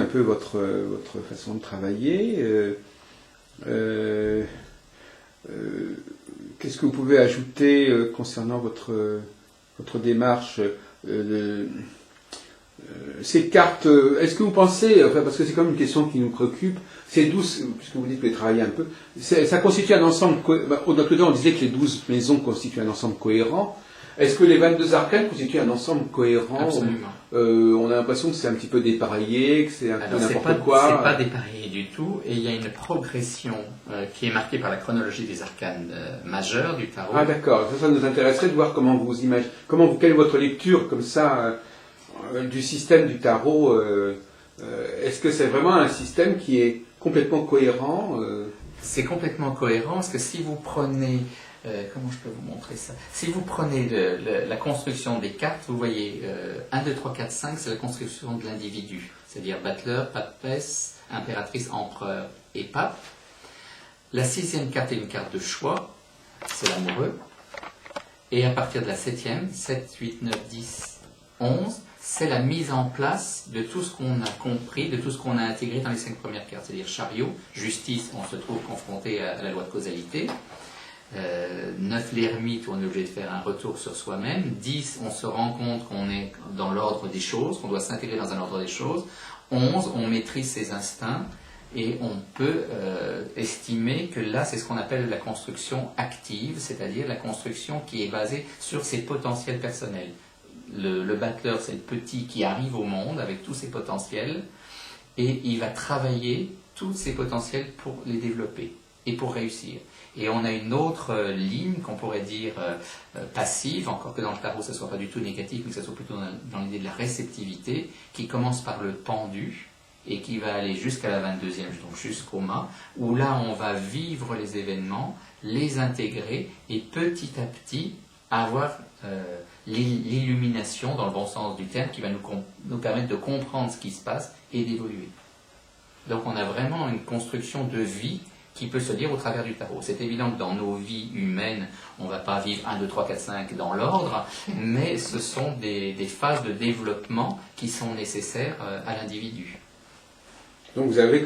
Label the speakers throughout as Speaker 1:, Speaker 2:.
Speaker 1: peu votre façon de travailler. Qu'est-ce que vous pouvez ajouter concernant votre démarche ces cartes, est-ce que vous pensez, enfin, parce que c'est quand même une question qui nous préoccupe, ces 12, puisque vous dites que vous travaillez un peu, ça constitue un ensemble, au notre temps on disait que les 12 maisons constituent un ensemble cohérent. Est-ce que les 22 arcanes constituent un ensemble cohérent?
Speaker 2: Absolument.
Speaker 1: On a l'impression que c'est un petit peu dépareillé, que c'est un peu n'importe quoi.
Speaker 2: C'est pas dépareillé du tout, et il y a une progression qui est marquée par la chronologie des arcanes majeures du tarot.
Speaker 1: Ah d'accord, ça nous intéresserait de voir comment vous imaginez, quelle est votre lecture comme ça du système du tarot. Est-ce que c'est vraiment un système qui est complètement cohérent
Speaker 2: C'est complètement cohérent, parce que si vous prenez... comment je peux vous montrer ça? Si vous prenez la construction des cartes, vous voyez 1, 2, 3, 4, 5, c'est la construction de l'individu. C'est-à-dire battleur, papesse, impératrice, empereur et pape. La 6e carte est une carte de choix, c'est l'amoureux. Et à partir de la 7e, 7, 8, 9, 10, 11, c'est la mise en place de tout ce qu'on a compris, de tout ce qu'on a intégré dans les 5 premières cartes. C'est-à-dire chariot, justice, on se trouve confronté à la loi de causalité. 9, l'ermite, où on est obligé de faire un retour sur soi-même. 10, on se rend compte qu'on est dans l'ordre des choses, qu'on doit s'intégrer dans un ordre des choses. 11, on maîtrise ses instincts et on peut estimer que là, c'est ce qu'on appelle la construction active, c'est-à-dire la construction qui est basée sur ses potentiels personnels. Le battleur, c'est le petit qui arrive au monde avec tous ses potentiels et il va travailler tous ses potentiels pour les développer et pour réussir. Et on a une autre ligne qu'on pourrait dire passive, encore que dans le tarot ce ne soit pas du tout négatif, mais que ce soit plutôt dans l'idée de la réceptivité, qui commence par le pendu et qui va aller jusqu'à la 22e, donc jusqu'au mât, où là on va vivre les événements, les intégrer et petit à petit avoir l'illumination, dans le bon sens du terme, qui va nous permettre de comprendre ce qui se passe et d'évoluer. Donc on a vraiment une construction de vie qui peut se lire au travers du tarot. C'est évident que dans nos vies humaines, on ne va pas vivre 1, 2, 3, 4, 5 dans l'ordre, mais ce sont des phases de développement qui sont nécessaires à l'individu.
Speaker 1: Donc vous avez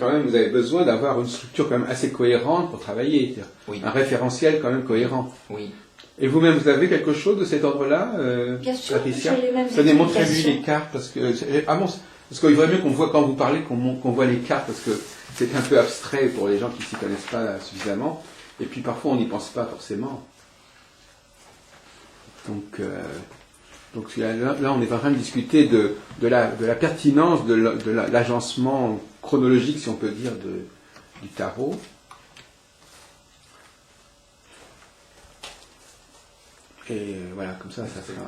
Speaker 1: besoin d'avoir une structure quand même assez cohérente pour travailler,
Speaker 2: oui. Un
Speaker 1: référentiel quand même cohérent.
Speaker 2: Oui.
Speaker 1: Et vous-même, vous avez quelque chose de cet ordre-là,
Speaker 3: Bien sûr,
Speaker 1: Patricia?
Speaker 3: j'ai les mêmes
Speaker 1: Tenez, montrez-lui
Speaker 3: explications.
Speaker 1: les cartes, parce qu'il vaudrait mieux qu'on voit quand vous parlez, qu'on voit les cartes, parce que c'est un peu abstrait pour les gens qui ne s'y connaissent pas suffisamment, et puis parfois on n'y pense pas forcément. Donc là, on est en train de discuter de la pertinence de l'agencement chronologique, si on peut dire, du tarot. Et voilà, comme ça sera...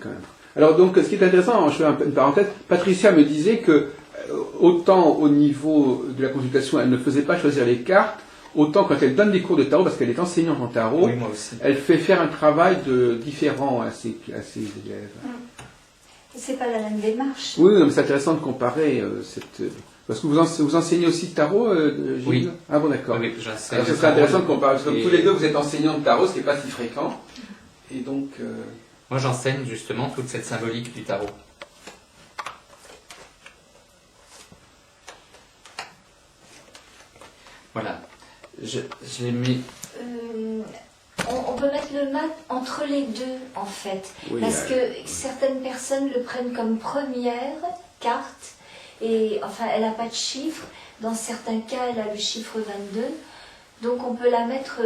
Speaker 1: quand même. Alors donc, ce qui est intéressant, je fais une parenthèse, Patricia me disait que autant au niveau de la consultation, elle ne faisait pas choisir les cartes, autant quand elle donne des cours de tarot, parce qu'elle est enseignante en tarot,
Speaker 2: oui, moi aussi.
Speaker 1: Elle fait faire un travail différent à ses élèves.
Speaker 3: C'est pas la même démarche.
Speaker 1: Oui, mais c'est intéressant de comparer parce que vous enseignez aussi le tarot, Gilles?
Speaker 2: Oui.
Speaker 1: Ah bon, d'accord.
Speaker 2: Oui,
Speaker 1: c'est intéressant de comparer, parce que tous les deux vous êtes enseignants de tarot, ce qui n'est pas si fréquent. Et donc...
Speaker 2: Moi j'enseigne justement toute cette symbolique du tarot. Voilà. Je l'ai mis...
Speaker 3: On peut mettre le mat entre les deux, en fait.
Speaker 1: Oui,
Speaker 3: parce que certaines personnes le prennent comme première carte. Et enfin, elle n'a pas de chiffre. Dans certains cas, elle a le chiffre 22. Donc on peut la mettre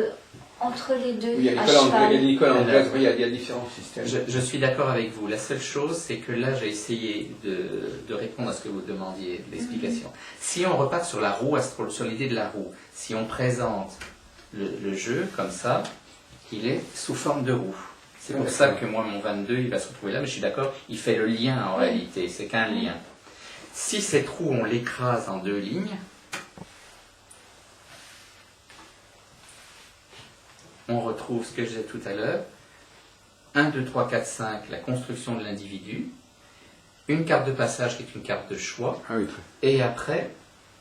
Speaker 3: entre les deux,
Speaker 1: oui,
Speaker 3: à cheval.
Speaker 1: Il y a l'école anglaise, oui, il y a différents systèmes.
Speaker 2: Je suis d'accord avec vous. La seule chose, c'est que là, j'ai essayé de répondre à ce que vous demandiez, l'explication. Si on repart sur la roue, sur l'idée de la roue, si on présente le jeu comme ça, il est sous forme de roue. C'est pour ça que moi, mon 22, il va se retrouver là, mais je suis d'accord, il fait le lien en réalité, c'est qu'un lien. Si cette roue, on l'écrase en 2 lignes, on retrouve ce que je disais tout à l'heure, 1, 2, 3, 4, 5, la construction de l'individu, une carte de passage qui est une carte de choix,
Speaker 1: Ah oui,
Speaker 2: et après,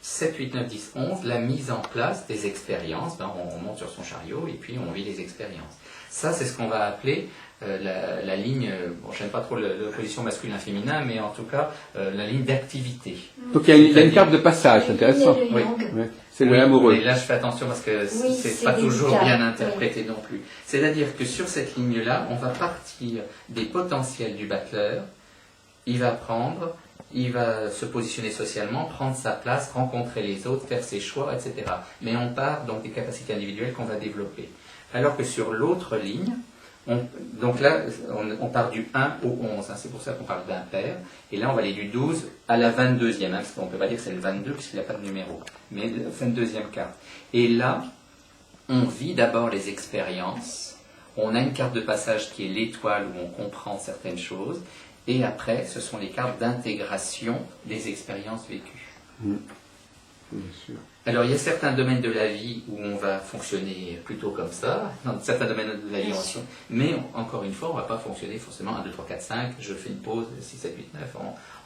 Speaker 2: 7, 8, 9, 10, 11, la mise en place des expériences. Ben, on monte sur son chariot et puis on vit les expériences. Ça, c'est ce qu'on va appeler la ligne, bon, je n'aime pas trop l'opposition masculin-féminin, mais en tout cas, la ligne d'activité.
Speaker 1: Donc il y a une carte de passage, c'est intéressant.
Speaker 3: Oui.
Speaker 1: Ouais. C'est le l'amoureux.
Speaker 2: Mais là, je fais attention parce que
Speaker 3: Oui,
Speaker 2: c'est pas toujours
Speaker 3: délicat,
Speaker 2: bien interprété non plus. C'est-à-dire que sur cette ligne-là, on va partir des potentiels du battleur. Il va se positionner socialement, prendre sa place, rencontrer les autres, faire ses choix, etc. Mais on part donc des capacités individuelles qu'on va développer. Alors que sur l'autre ligne, donc là, on part du 1 au 11, hein, c'est pour ça qu'on parle d'impair. Et là, on va aller du 12 à la 22e, hein, parce qu'on ne peut pas dire que c'est le 22 puisqu'il n'y a pas de numéro, mais la 22e carte. Et là, on vit d'abord les expériences. On a une carte de passage qui est l'étoile où on comprend certaines choses. Et après, ce sont les cartes d'intégration des expériences vécues.
Speaker 1: Bien sûr.
Speaker 2: Alors, il y a certains domaines de la vie où on va fonctionner plutôt comme ça, dans certains domaines de la vie, mais encore une fois, on ne va pas fonctionner forcément 1, 2, 3, 4, 5, je fais une pause, 6, 7, 8, 9,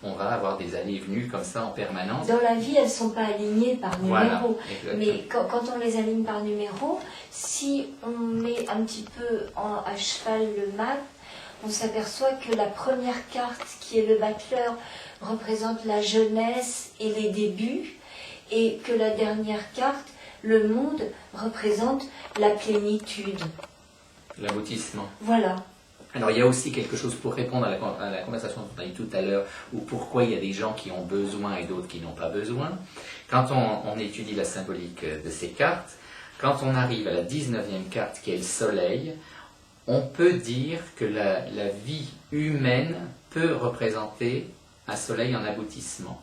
Speaker 2: on va avoir des allées et venues comme ça en permanence.
Speaker 3: Dans la vie, elles ne sont pas alignées par numéro.
Speaker 2: Voilà,
Speaker 3: mais quand on les aligne par numéro, si on met un petit peu à cheval le map, on s'aperçoit que la première carte, qui est le battleur, représente la jeunesse et les débuts, et que la dernière carte, le monde, représente la plénitude.
Speaker 2: L'aboutissement.
Speaker 3: Voilà.
Speaker 2: Alors il y a aussi quelque chose pour répondre à la conversation dont on a eu tout à l'heure, ou pourquoi il y a des gens qui ont besoin et d'autres qui n'ont pas besoin. Quand on étudie la symbolique de ces cartes, quand on arrive à la 19e carte qui est le soleil, on peut dire que la vie humaine peut représenter un soleil en aboutissement.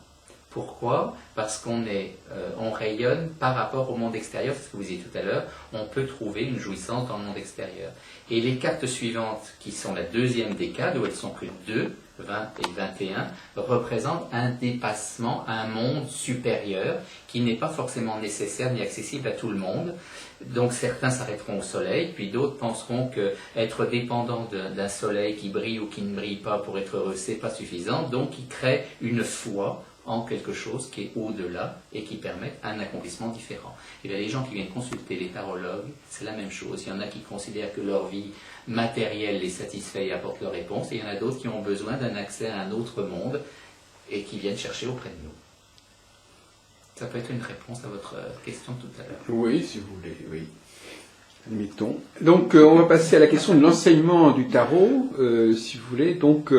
Speaker 2: Pourquoi ? Parce on rayonne par rapport au monde extérieur, c'est ce que vous disiez tout à l'heure, on peut trouver une jouissance dans le monde extérieur. Et les cartes suivantes, qui sont la deuxième décade, où elles sont que 2, 20 et 21, représentent un dépassement, un monde supérieur, qui n'est pas forcément nécessaire ni accessible à tout le monde. Donc certains s'arrêteront au soleil, puis d'autres penseront qu'être dépendant d'un soleil qui brille ou qui ne brille pas pour être heureux, c'est pas suffisant, donc ils créent une foi en quelque chose qui est au-delà et qui permet un accomplissement différent. Et bien les gens qui viennent consulter les tarologues, c'est la même chose. Il y en a qui considèrent que leur vie matérielle les satisfait et apporte leur réponse, et il y en a d'autres qui ont besoin d'un accès à un autre monde et qui viennent chercher auprès de nous. Ça peut être une réponse à votre question tout à l'heure.
Speaker 1: Oui, si vous voulez, oui. Admettons. Donc, on va passer à la question de l'enseignement du tarot, si vous voulez. Donc,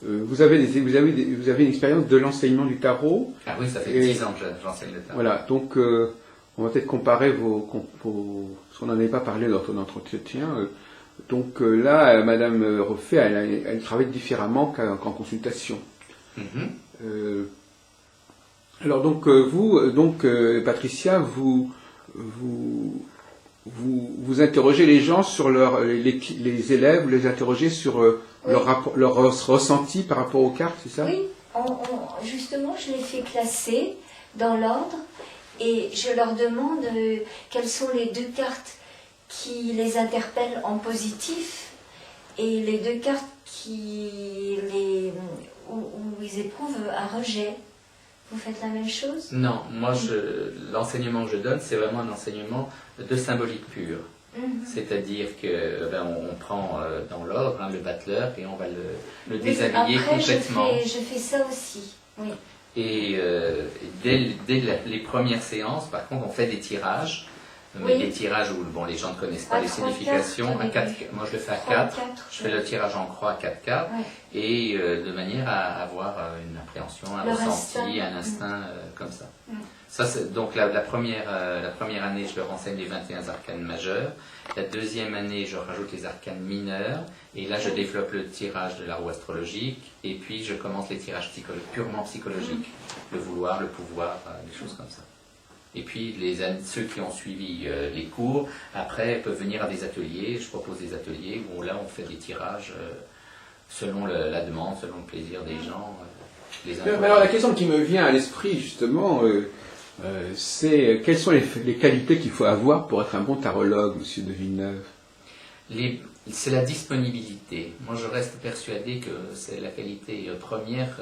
Speaker 1: vous avez une expérience de l'enseignement du tarot.
Speaker 2: Ah oui, ça fait 10 ans que j'enseigne le tarot.
Speaker 1: Voilà, donc on va peut-être comparer parce qu'on n'en avait pas parlé lors de notre entretien. Donc là, Madame Refait, elle travaille différemment qu'en consultation.
Speaker 2: Mm-hmm.
Speaker 1: Alors donc vous, Patricia, vous interrogez les gens sur les élèves, vous les interrogez sur
Speaker 3: Oui.
Speaker 1: leur ressenti par rapport aux cartes, c'est ça?
Speaker 3: Oui, justement, je les fais classer dans l'ordre et je leur demande quelles sont les 2 cartes qui les interpellent en positif et les 2 cartes où ils éprouvent un rejet. Vous faites la même chose?
Speaker 2: Non, moi l'enseignement que je donne, c'est vraiment un enseignement de symbolique pure. C'est-à-dire que on prend dans l'ordre le battleur et on va le déshabiller
Speaker 3: après,
Speaker 2: complètement.
Speaker 3: Je fais ça aussi, oui.
Speaker 2: Et dès les premières séances, par contre, on fait des tirages. Mais
Speaker 3: Oui.
Speaker 2: des tirages où les gens ne connaissent pas
Speaker 3: À
Speaker 2: les
Speaker 3: 3
Speaker 2: significations.
Speaker 3: cartes,
Speaker 2: Moi, je le fais à
Speaker 3: 3
Speaker 2: 4.
Speaker 3: 4.
Speaker 2: Je fais le tirage en croix à 4 cartes.
Speaker 3: Ouais.
Speaker 2: Et de manière à avoir une appréhension, un
Speaker 3: Leur
Speaker 2: ressenti,
Speaker 3: instinct.
Speaker 2: un instinct comme ça.
Speaker 3: Mm.
Speaker 2: Ça, donc la première année, je leur enseigne les 21 arcanes majeurs. La deuxième année, je rajoute les arcanes mineurs. Et là, je développe le tirage de la roue astrologique. Et puis, je commence les tirages purement psychologiques. Le vouloir, le pouvoir, des choses comme ça. Et puis, ceux qui ont suivi les cours, après, peuvent venir à des ateliers. Je propose des ateliers où là, on fait des tirages selon la demande, selon le plaisir des gens.
Speaker 1: Mais alors, la question qui me vient à l'esprit, justement, c'est quelles sont les qualités qu'il faut avoir pour être un bon tarologue, Monsieur de Villeneuve?
Speaker 2: C'est la disponibilité. Moi, je reste persuadé que c'est la qualité première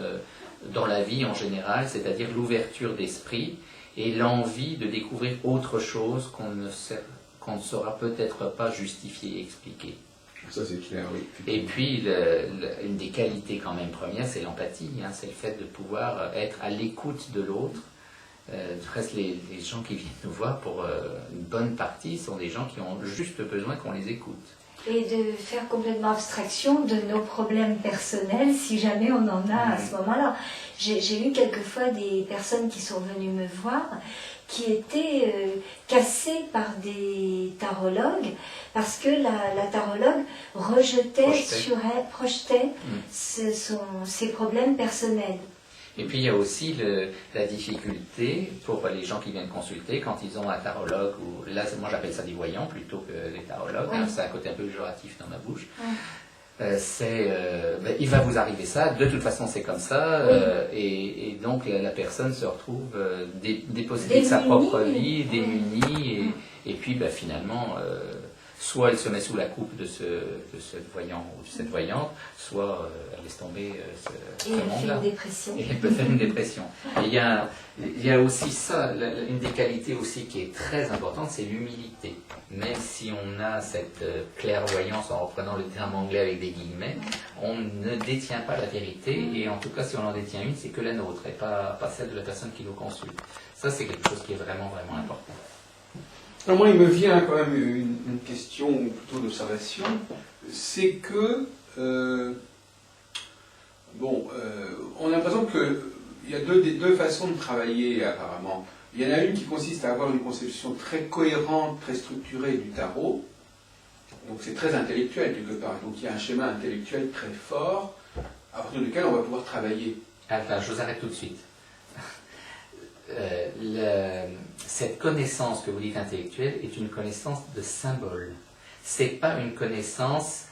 Speaker 2: dans la vie en général, c'est-à-dire l'ouverture d'esprit. et l'envie de découvrir autre chose qu'on ne saura peut-être pas justifier et expliquer.
Speaker 1: Ça c'est clair, oui.
Speaker 2: Et puis, une des qualités quand même premières, c'est l'empathie, hein, c'est le fait de pouvoir être à l'écoute de l'autre. Presque les gens qui viennent nous voir, pour une bonne partie, sont des gens qui ont juste besoin qu'on les écoute.
Speaker 3: Et de faire complètement abstraction de nos problèmes personnels, si jamais on en a à ce moment-là. J'ai eu quelquefois des personnes qui sont venues me voir, qui étaient cassées par des tarologues, parce que la tarologue projetait ses problèmes personnels.
Speaker 2: Et puis il y a aussi la difficulté pour les gens qui viennent consulter quand ils ont un tarologue, ou là moi j'appelle ça des voyants plutôt que des tarologues,
Speaker 3: oui.
Speaker 2: Hein, c'est un côté un peu péjoratif dans ma bouche. Oui. Il va vous arriver ça, de toute façon c'est comme ça, oui. Et donc la personne se retrouve dépossédée de sa propre vie, démunie, et puis finalement, soit elle se met sous la coupe de ce voyant ou de cette voyante, soit elle laisse tomber ce monde-là.
Speaker 3: Et
Speaker 2: elle peut faire une dépression. Et il y a aussi ça, une des qualités aussi qui est très importante, c'est l'humilité. Même si on a cette clairvoyance, en reprenant le terme anglais avec des guillemets, on ne détient pas la vérité, et en tout cas si on en détient une, c'est que la nôtre, et pas celle de la personne qui nous consulte. Ça c'est quelque chose qui est vraiment, vraiment important.
Speaker 1: Alors moi, il me vient quand même une question, ou plutôt d'observation, c'est que, on a l'impression qu'il y a deux façons de travailler apparemment. Il y en a une qui consiste à avoir une conception très cohérente, très structurée du tarot, donc c'est très intellectuel quelque part, donc il y a un schéma intellectuel très fort, à partir duquel on va pouvoir travailler.
Speaker 2: Enfin, je vous arrête tout de suite. Cette connaissance que vous dites intellectuelle est une connaissance de symbole. C'est pas une connaissance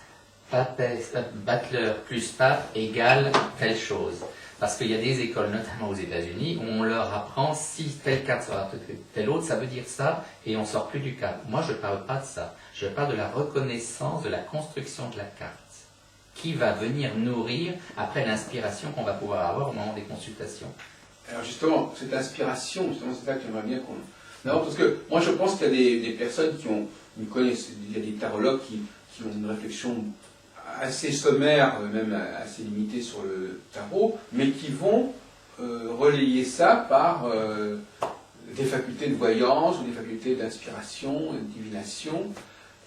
Speaker 2: Butler plus pape égale telle chose. Parce qu'il y a des écoles, notamment aux États-Unis, où on leur apprend si telle carte sera telle autre, ça veut dire ça, et on sort plus du cadre. Moi, je ne parle pas de ça. Je parle de la reconnaissance de la construction de la carte, qui va venir nourrir après l'inspiration qu'on va pouvoir avoir au moment des consultations.
Speaker 1: Alors justement, cette inspiration, c'est là que j'aimerais bien qu'on... Non, parce que moi je pense qu'il y a des personnes qui ont il y a des tarologues qui ont une réflexion assez sommaire, même assez limitée sur le tarot, mais qui vont relayer ça par des facultés de voyance ou des facultés d'inspiration, de divination.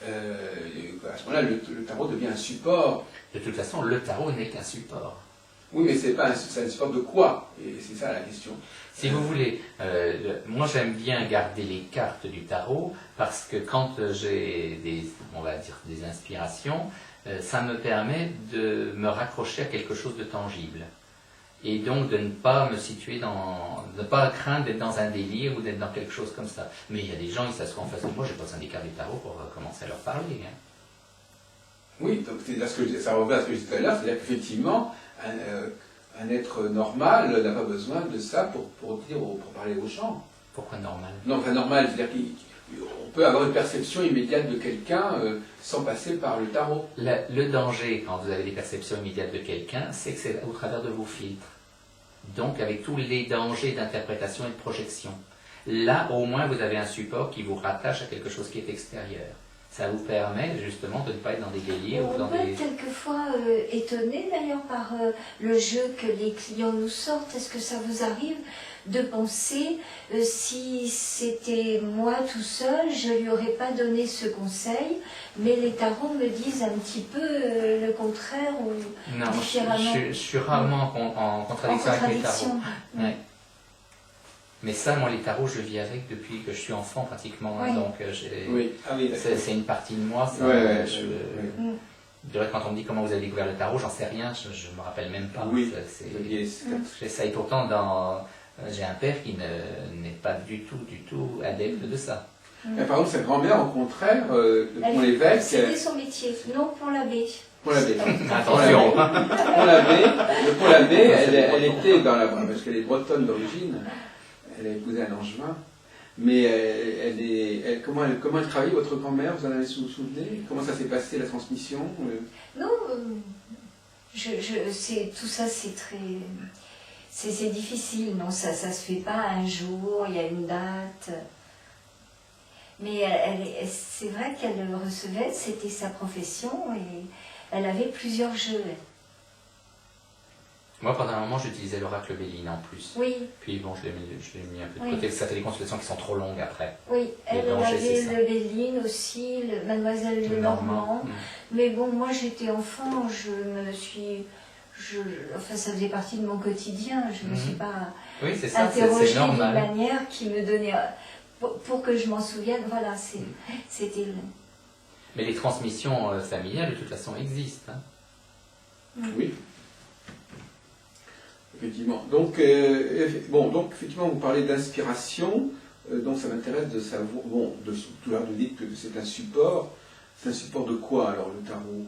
Speaker 1: À ce moment-là, le tarot devient un support.
Speaker 2: De toute façon, le tarot n'est qu'un support.
Speaker 1: Oui, mais c'est un support de quoi? Et c'est ça la question.
Speaker 2: Si vous voulez, moi j'aime bien garder les cartes du tarot parce que quand j'ai des inspirations, ça me permet de me raccrocher à quelque chose de tangible. Et donc de ne pas me situer de ne pas craindre d'être dans un délire ou d'être dans quelque chose comme ça. Mais il y a des gens, ils s'assoient en face de moi, je passe un des cartes du tarot pour commencer à leur parler. Hein.
Speaker 1: Oui, donc ça revient à ce que je disais tout à l'heure, c'est-à-dire qu'effectivement, un être normal n'a pas besoin de ça pour parler aux gens.
Speaker 2: Pourquoi normal?
Speaker 1: Non, enfin normal, c'est-à-dire qu'on peut avoir une perception immédiate de quelqu'un sans passer par le tarot.
Speaker 2: Le danger, quand vous avez des perceptions immédiates de quelqu'un, c'est que c'est au travers de vos filtres. Donc avec tous les dangers d'interprétation et de projection. Là, au moins, vous avez un support qui vous rattache à quelque chose qui est extérieur. Ça vous permet justement de ne pas être dans des délires ou dans des...
Speaker 3: On peut être quelquefois étonné d'ailleurs par le jeu que les clients nous sortent. Est-ce que ça vous arrive de penser si c'était moi tout seul, je ne lui aurais pas donné ce conseil, mais les tarots me disent un petit peu le contraire ou
Speaker 2: non,
Speaker 3: différemment?
Speaker 2: Je suis rarement en contradiction avec les tarots. Ouais. Mais ça, moi, les tarots, je vis avec depuis que je suis enfant pratiquement.
Speaker 3: Oui.
Speaker 2: Donc, c'est une partie de moi. Quand on me dit comment vous avez découvert le tarot, j'en sais rien, je ne me rappelle même pas.
Speaker 1: Oui.
Speaker 2: J'essaye pourtant j'ai un père qui n'est pas du tout adepte de ça.
Speaker 1: Mais par exemple, sa grand-mère, au contraire, le pont l'évêque...
Speaker 3: C'était son métier, non pour l'abbé.
Speaker 1: Pour l'abbé.
Speaker 2: Attention.
Speaker 1: Le pont l'abbé, elle était dans la... Parce qu'elle est bretonne d'origine. Elle a épousé un Angevin, mais comment elle travaille, votre grand-mère, vous en avez souvenez? Comment ça s'est passé, la transmission?
Speaker 3: Non, tout ça c'est très... c'est difficile, non, ça se fait pas un jour, il y a une date. Mais c'est vrai qu'elle recevait, c'était sa profession et elle avait plusieurs jeux.
Speaker 2: Moi, pendant un moment, j'utilisais l'oracle Béline en plus.
Speaker 3: Oui.
Speaker 2: Puis bon, je l'ai mis un peu de
Speaker 3: Oui.
Speaker 2: côté, parce que ça fait des consultations qui sont trop longues après.
Speaker 3: Oui, elle
Speaker 2: danger,
Speaker 3: avait
Speaker 2: c'est ça.
Speaker 3: le Béline aussi, Mademoiselle Lenormand.
Speaker 2: Mm.
Speaker 3: Mais bon, moi j'étais enfant, enfin ça faisait partie de mon quotidien, je ne me suis pas
Speaker 2: Oui, c'est ça, c'est
Speaker 3: interrogée d'une
Speaker 2: normal.
Speaker 3: manière qui me donnait, pour que je m'en souvienne, voilà, c'était...
Speaker 2: Mais les transmissions familiales, de toute façon, existent. Hein.
Speaker 1: Oui. Effectivement. Donc, donc effectivement, vous parlez d'inspiration. Donc, ça m'intéresse de savoir. Bon, tout l'heure, vous dites que c'est un support. C'est un support de quoi alors le tarot?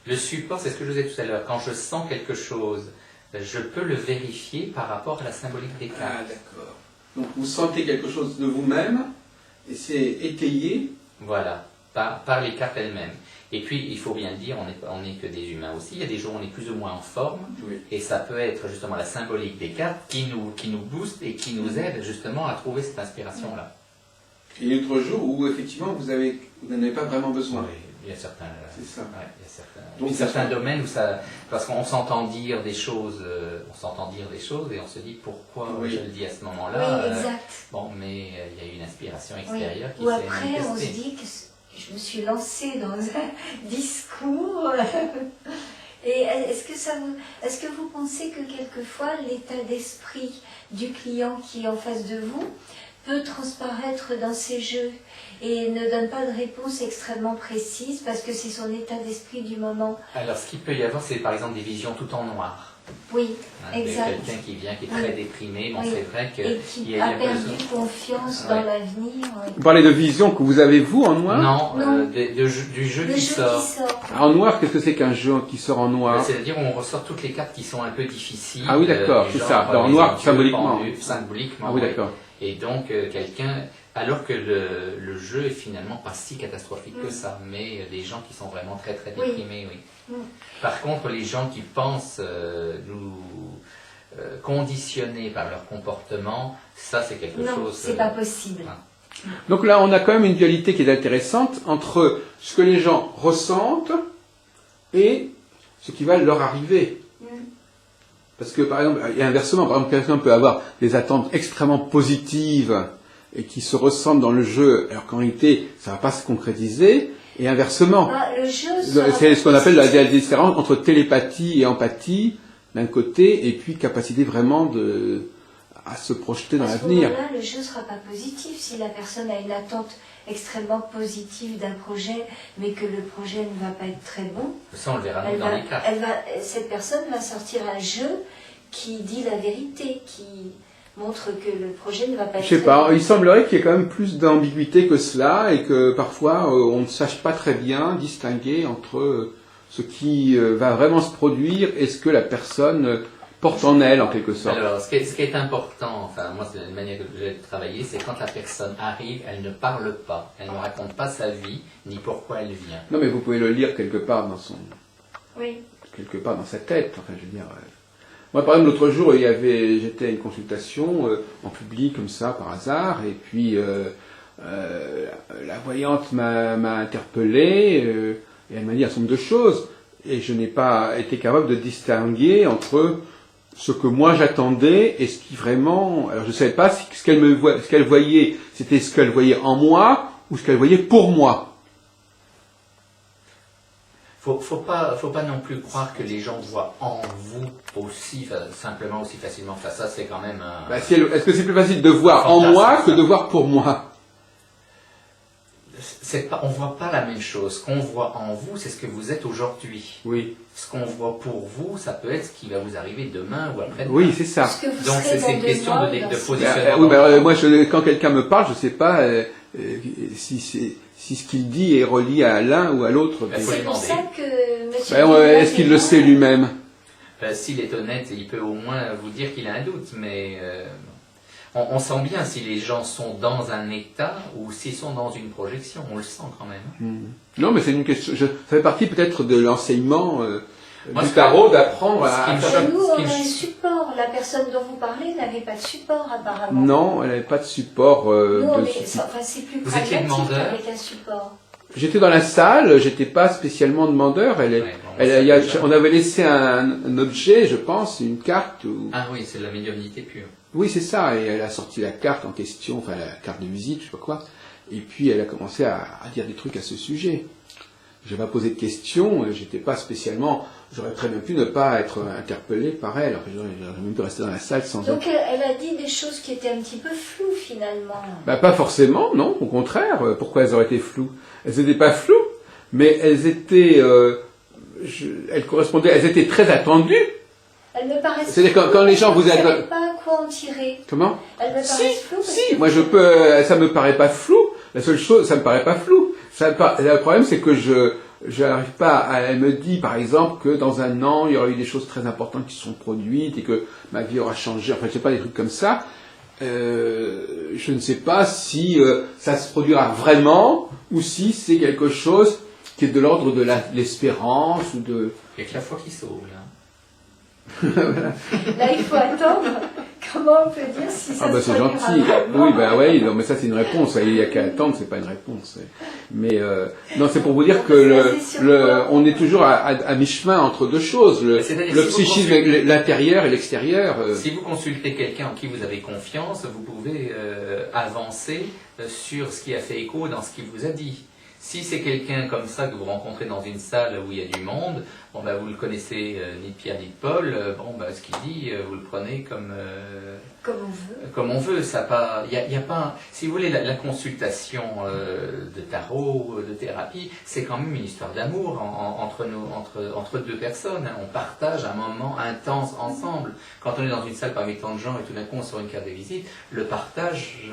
Speaker 2: Le support, c'est ce que je vous disais tout à l'heure. Quand je sens quelque chose, je peux le vérifier par rapport à la symbolique des cartes.
Speaker 1: Ah, d'accord. Donc, vous sentez quelque chose de vous-même et c'est étayé.
Speaker 2: Voilà, par les cartes elles-mêmes. Et puis, il faut bien le dire, on n'est que des humains aussi. Il y a des jours où on est plus ou moins en forme.
Speaker 1: Oui.
Speaker 2: Et ça peut être justement la symbolique des cartes qui nous booste et qui nous aide justement à trouver cette inspiration-là.
Speaker 1: Et il y a d'autres jours où effectivement vous n'en avez pas vraiment besoin.
Speaker 2: Oui, il y a certains,
Speaker 1: C'est ça.
Speaker 2: ouais, il y a certains,
Speaker 1: Donc,
Speaker 2: puis certains domaines où ça, parce qu'on s'entend dire des choses, et on se dit pourquoi
Speaker 1: Oui.
Speaker 2: je le dis à ce moment-là.
Speaker 3: Oui, exact.
Speaker 2: Bon, mais il y a eu une inspiration
Speaker 3: Oui.
Speaker 2: extérieure qui
Speaker 3: Ou
Speaker 2: s'est
Speaker 3: après, on se
Speaker 2: manifestée.
Speaker 3: dit que je me suis lancée dans un discours. Et est-ce que vous pensez que quelquefois l'état d'esprit du client qui est en face de vous peut transparaître dans ses jeux et ne donne pas de réponse extrêmement précise parce que c'est son état d'esprit du moment?
Speaker 2: Alors, ce qu'il peut y avoir, c'est par exemple des visions tout en noir.
Speaker 3: Oui,
Speaker 2: Hein,
Speaker 3: exact.
Speaker 2: quelqu'un qui vient, qui est très déprimé, bon,
Speaker 3: Oui.
Speaker 2: c'est vrai
Speaker 3: Et
Speaker 2: qu'il
Speaker 3: qui
Speaker 2: y a
Speaker 3: a perdu
Speaker 2: besoin.
Speaker 3: confiance
Speaker 2: Ouais.
Speaker 3: dans l'avenir. Oui.
Speaker 1: Vous parlez de vision que vous avez vous en noir?
Speaker 2: Non,
Speaker 3: Non.
Speaker 2: du jeu
Speaker 3: Le
Speaker 2: qui
Speaker 3: jeu
Speaker 2: sort.
Speaker 3: qui sort.
Speaker 1: En noir, qu'est-ce que c'est qu'un jeu qui sort en noir?
Speaker 2: C'est-à-dire on ressort toutes les cartes qui sont un peu difficiles.
Speaker 1: Ah oui, d'accord,
Speaker 2: du
Speaker 1: c'est
Speaker 2: genre,
Speaker 1: ça. Dans
Speaker 2: les
Speaker 1: noir,
Speaker 2: adieux
Speaker 1: symboliquement.
Speaker 2: pendus, symboliquement.
Speaker 1: Ah oui,
Speaker 2: oui.
Speaker 1: d'accord.
Speaker 2: Et donc quelqu'un, alors que le jeu est finalement pas si catastrophique que ça, mais des gens qui sont vraiment très très
Speaker 3: Oui.
Speaker 2: déprimés, oui.
Speaker 3: Mm.
Speaker 2: Par contre, les gens qui pensent nous conditionnés par leur comportement, ça c'est quelque
Speaker 3: Non,
Speaker 2: chose.
Speaker 3: c'est pas possible.
Speaker 1: Donc là, on a quand même une dualité qui est intéressante entre ce que les gens ressentent et ce qui va leur arriver.
Speaker 3: Mm.
Speaker 1: Parce que, par exemple, et inversement, par exemple, quelqu'un peut avoir des attentes extrêmement positives et qui se ressentent dans le jeu, alors qu'en réalité, ça ne va pas se concrétiser, et inversement.
Speaker 3: Ah, le jeu sera
Speaker 1: C'est ce qu'on appelle la
Speaker 3: positif.
Speaker 1: différence entre télépathie et empathie, d'un côté, et puis capacité vraiment à se projeter dans
Speaker 3: À ce
Speaker 1: l'avenir.
Speaker 3: moment-là, le jeu ne sera pas positif si la personne a une attente extrêmement positive d'un projet, mais que le projet ne va pas être très bon.
Speaker 2: Ça on le verra nous dans les cartes.
Speaker 3: Cette personne va sortir un jeu qui dit la vérité, qui montre que le projet ne va pas être
Speaker 1: Je sais
Speaker 3: très
Speaker 1: pas,
Speaker 3: bon.
Speaker 1: il semblerait qu'il y ait quand même plus d'ambiguïté que cela, et que parfois on ne sache pas très bien distinguer entre ce qui va vraiment se produire et ce que la personne porte en elle, en quelque sorte.
Speaker 2: Alors, ce qui est important, enfin, moi, c'est une manière que j'ai travaillé, c'est quand la personne arrive, elle ne parle pas, elle ne raconte pas sa vie, ni pourquoi elle vient.
Speaker 1: Non, mais vous pouvez le lire quelque part
Speaker 3: Oui.
Speaker 1: quelque part dans sa tête. Enfin, je veux dire. Moi, par exemple, l'autre jour, j'étais à une consultation en public comme ça, par hasard, et puis la voyante m'a interpellé et elle m'a dit un certain nombre de choses, et je n'ai pas été capable de distinguer entre ce que moi j'attendais et ce qui vraiment... Alors je ne savais pas si ce qu'elle voyait, c'était ce qu'elle voyait en moi ou ce qu'elle voyait pour moi.
Speaker 2: Faut pas non plus croire que les gens voient en vous aussi, simplement aussi facilement. Enfin, ça, c'est quand même un...
Speaker 1: Bah, est-ce que c'est plus facile de voir en moi que de voir pour moi?
Speaker 2: On ne voit pas la même chose. Ce qu'on voit en vous, c'est ce que vous êtes aujourd'hui.
Speaker 1: Oui.
Speaker 2: Ce qu'on voit pour vous, ça peut être ce qui va vous arriver demain ou après-demain.
Speaker 1: Oui, c'est ça.
Speaker 3: Ce que vous
Speaker 2: Donc
Speaker 3: serez
Speaker 2: c'est
Speaker 3: dans
Speaker 2: une
Speaker 3: 2
Speaker 2: question
Speaker 3: mois,
Speaker 2: de
Speaker 3: dans 6
Speaker 2: positionnement.
Speaker 1: Oui, moi, quand quelqu'un me parle, je ne sais pas si ce qu'il dit est relié à l'un ou à l'autre.
Speaker 2: Ben, faut
Speaker 3: C'est
Speaker 2: lui
Speaker 3: pour
Speaker 2: demander.
Speaker 3: ça que monsieur
Speaker 1: Est-ce qu'il le sait lui-même?
Speaker 2: S'il est honnête, il peut au moins vous dire qu'il a un doute, mais on sent bien si les gens sont dans un état ou s'ils sont dans une projection, on le sent quand même.
Speaker 1: Non, mais c'est une question. Ça fait partie peut-être de l'enseignement du tarot d'apprendre à faire...
Speaker 3: Nous, on a un support. La personne dont vous parlez n'avait pas de support, apparemment.
Speaker 1: Non, elle n'avait pas de support.
Speaker 3: Nous,
Speaker 1: de
Speaker 3: c'est plus
Speaker 2: Vous étiez
Speaker 3: pragmatique
Speaker 2: demandeur
Speaker 3: avec un support.
Speaker 1: J'étais dans la salle, j'étais pas spécialement demandeur. On avait laissé un objet, je pense, une carte.
Speaker 2: Ah oui, c'est de la médiumnité pure.
Speaker 1: Oui, c'est ça. Et elle a sorti la carte en question, enfin la carte de visite, je sais pas quoi. Et puis elle a commencé à dire des trucs à ce sujet. Je n'ai pas posé de questions, j'étais pas spécialement... J'aurais très bien pu ne pas être interpellé par elle. J'aurais même pu rester dans la salle sans...
Speaker 3: Donc elle a dit des choses qui étaient un petit peu floues, finalement.
Speaker 1: Bah, pas forcément, non, au contraire. Pourquoi elles auraient été floues? Elles n'étaient pas floues, mais elles étaient... elles correspondaient... Elles étaient très attendues.
Speaker 3: Elles me paraissent
Speaker 1: C'est-à-dire quand les gens vous
Speaker 3: ne
Speaker 1: aident...
Speaker 3: savez pas quoi en tirer.
Speaker 1: Comment?
Speaker 3: Elles me paraissent floues.
Speaker 1: Si, moi je peux... Ça me paraît pas flou. La seule chose, ça me paraît pas flou. Le problème, c'est que je n'arrive pas à... Elle me dit, par exemple, que dans un an, il y aura eu des choses très importantes qui sont produites et que ma vie aura changé. Enfin, je sais pas, des trucs comme ça. Je ne sais pas si ça se produira vraiment ou si c'est quelque chose qui est de l'ordre de l'espérance ou de...
Speaker 2: Il n'y a que la foi qui sauve, là.
Speaker 1: Voilà.
Speaker 3: Là, il faut attendre. Comment on peut dire si ça se
Speaker 1: c'est
Speaker 3: produira
Speaker 1: gentil.
Speaker 3: vraiment?
Speaker 1: Oui, oui, non, mais ça c'est une réponse. Il n'y a qu'à attendre, c'est pas une réponse. Mais non, c'est pour vous dire que on est toujours à mi-chemin entre deux choses. Le psychisme, l'intérieur et l'extérieur.
Speaker 2: Si vous consultez quelqu'un en qui vous avez confiance, vous pouvez avancer sur ce qui a fait écho dans ce qu'il vous a dit. Si c'est quelqu'un comme ça que vous rencontrez dans une salle où il y a du monde, bon ben vous le connaissez ni de Pierre ni de Paul, ce qu'il dit, vous le prenez comme
Speaker 3: on veut.
Speaker 2: Comme on veut. Ça pas, y a pas, si vous voulez, la consultation de tarot, de thérapie, c'est quand même une histoire d'amour entre deux personnes. Hein. On partage un moment intense ensemble. Quand on est dans une salle parmi tant de gens et tout d'un coup on sort une carte de visite, le partage,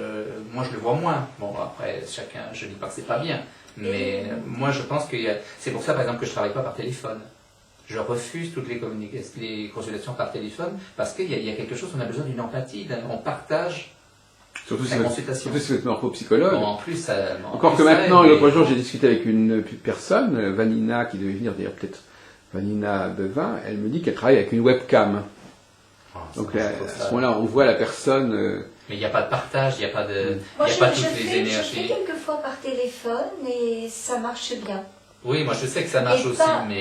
Speaker 2: moi je le vois moins. Bon après chacun, je dis pas que c'est pas bien. Mais moi, je pense que c'est pour ça, par exemple, que je ne travaille pas par téléphone. Je refuse toutes les consultations par téléphone parce qu'il y a quelque chose, on a besoin d'une empathie, on partage la consultation.
Speaker 1: Surtout si vous êtes morpho-psychologue.
Speaker 2: Bon, en plus,
Speaker 1: encore que maintenant, l'autre jour, j'ai discuté avec une personne, Vanina, qui devait venir d'ailleurs peut-être, Vanina Bevin, elle me dit qu'elle travaille avec une webcam. Donc à ce moment-là, on voit la personne...
Speaker 2: Mais il n'y a pas de partage, il n'y a pas de,
Speaker 3: moi,
Speaker 2: il y a pas toutes les énergies.
Speaker 3: Je fais quelquefois par téléphone et ça marche bien.
Speaker 2: Oui, moi je sais que ça marche aussi, mais...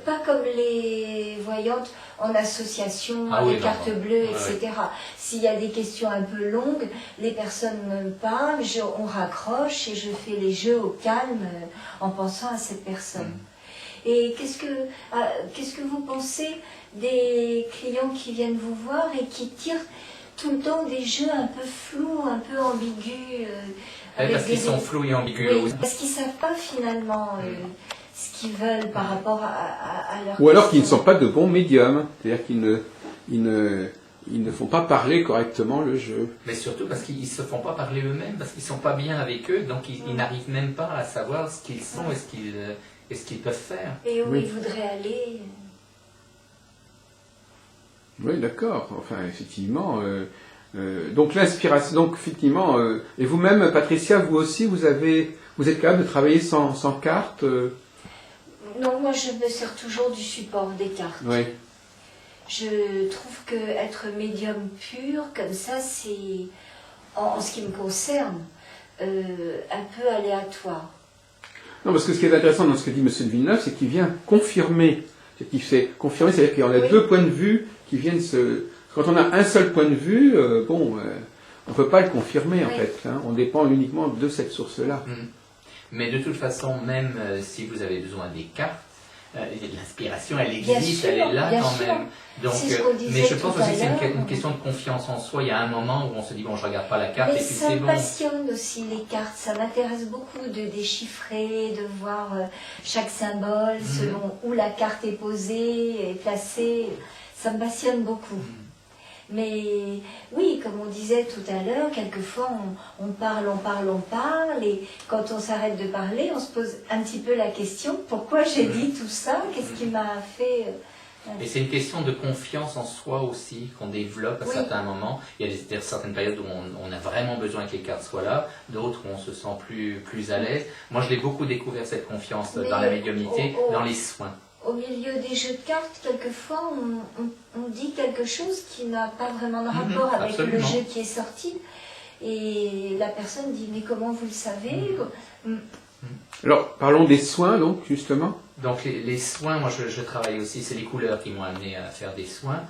Speaker 3: Pas comme les voyantes en association, les cartes bleues, etc. S'il y a des questions un peu longues, les personnes me parlent, on raccroche et je fais les jeux au calme en pensant à cette personne. Et qu'est-ce que vous pensez des clients qui viennent vous voir et qui tirent tout le temps des jeux un peu flous, un peu ambigus
Speaker 2: parce qu'ils sont flous et ambigus.
Speaker 3: Oui, parce qu'ils ne savent pas finalement ce qu'ils veulent par rapport à leur...
Speaker 1: Ou alors qu'ils ne sont pas de bons médiums, c'est-à-dire qu'ils ne font pas parler correctement le jeu.
Speaker 2: Mais surtout parce qu'ils ne se font pas parler eux-mêmes, parce qu'ils ne sont pas bien avec eux, donc ils n'arrivent même pas à savoir ce qu'ils sont et ce qu'ils peuvent faire.
Speaker 3: Et où ils voudraient aller.
Speaker 1: Oui, d'accord. Enfin, effectivement. Donc l'inspiration. Donc effectivement. Et vous-même, Patricia, vous aussi, vous êtes capable de travailler sans carte.
Speaker 3: Non, moi je me sers toujours du support des cartes.
Speaker 1: Oui.
Speaker 3: Je trouve que être médium pur, comme ça, c'est, en ce qui me concerne, un peu aléatoire.
Speaker 1: Non, parce que ce qui est intéressant dans ce que dit M. de Villeneuve, c'est qu'il vient confirmer. C'est-à-dire qu'il y en a deux points de vue qui viennent se... Quand on a un seul point de vue, on ne peut pas le confirmer en fait. Hein. On dépend uniquement de cette source-là.
Speaker 2: Mais de toute façon, même si vous avez besoin des cartes, l'inspiration, elle existe, elle est là quand même. Donc, mais je pense aussi que c'est une question de confiance en soi. Il y a un moment où on se dit, bon, je ne regarde pas la carte et puis c'est bon.
Speaker 3: Ça me passionne aussi les cartes. Ça m'intéresse beaucoup de déchiffrer, de voir chaque symbole selon où la carte est posée et placée. Ça me passionne beaucoup. Mais oui, comme on disait tout à l'heure, quelquefois on parle, et quand on s'arrête de parler, on se pose un petit peu la question, pourquoi j'ai dit tout ça? Qu'est-ce qui m'a fait...
Speaker 2: Et c'est une question de confiance en soi aussi, qu'on développe à certains moments. Il y a certaines périodes où on a vraiment besoin que les cartes soient là, d'autres où on se sent plus à l'aise. Moi, je l'ai beaucoup découvert, cette confiance, dans la médiumnité, dans les soins.
Speaker 3: au milieu des jeux de cartes, quelquefois, on dit quelque chose qui n'a pas vraiment de rapport avec
Speaker 2: absolument.
Speaker 3: le jeu qui est sorti. Et la personne dit, mais comment vous le savez?
Speaker 1: Alors, parlons des soins, donc, justement.
Speaker 2: Donc les soins, moi je travaille aussi, c'est les couleurs qui m'ont amené à faire des soins.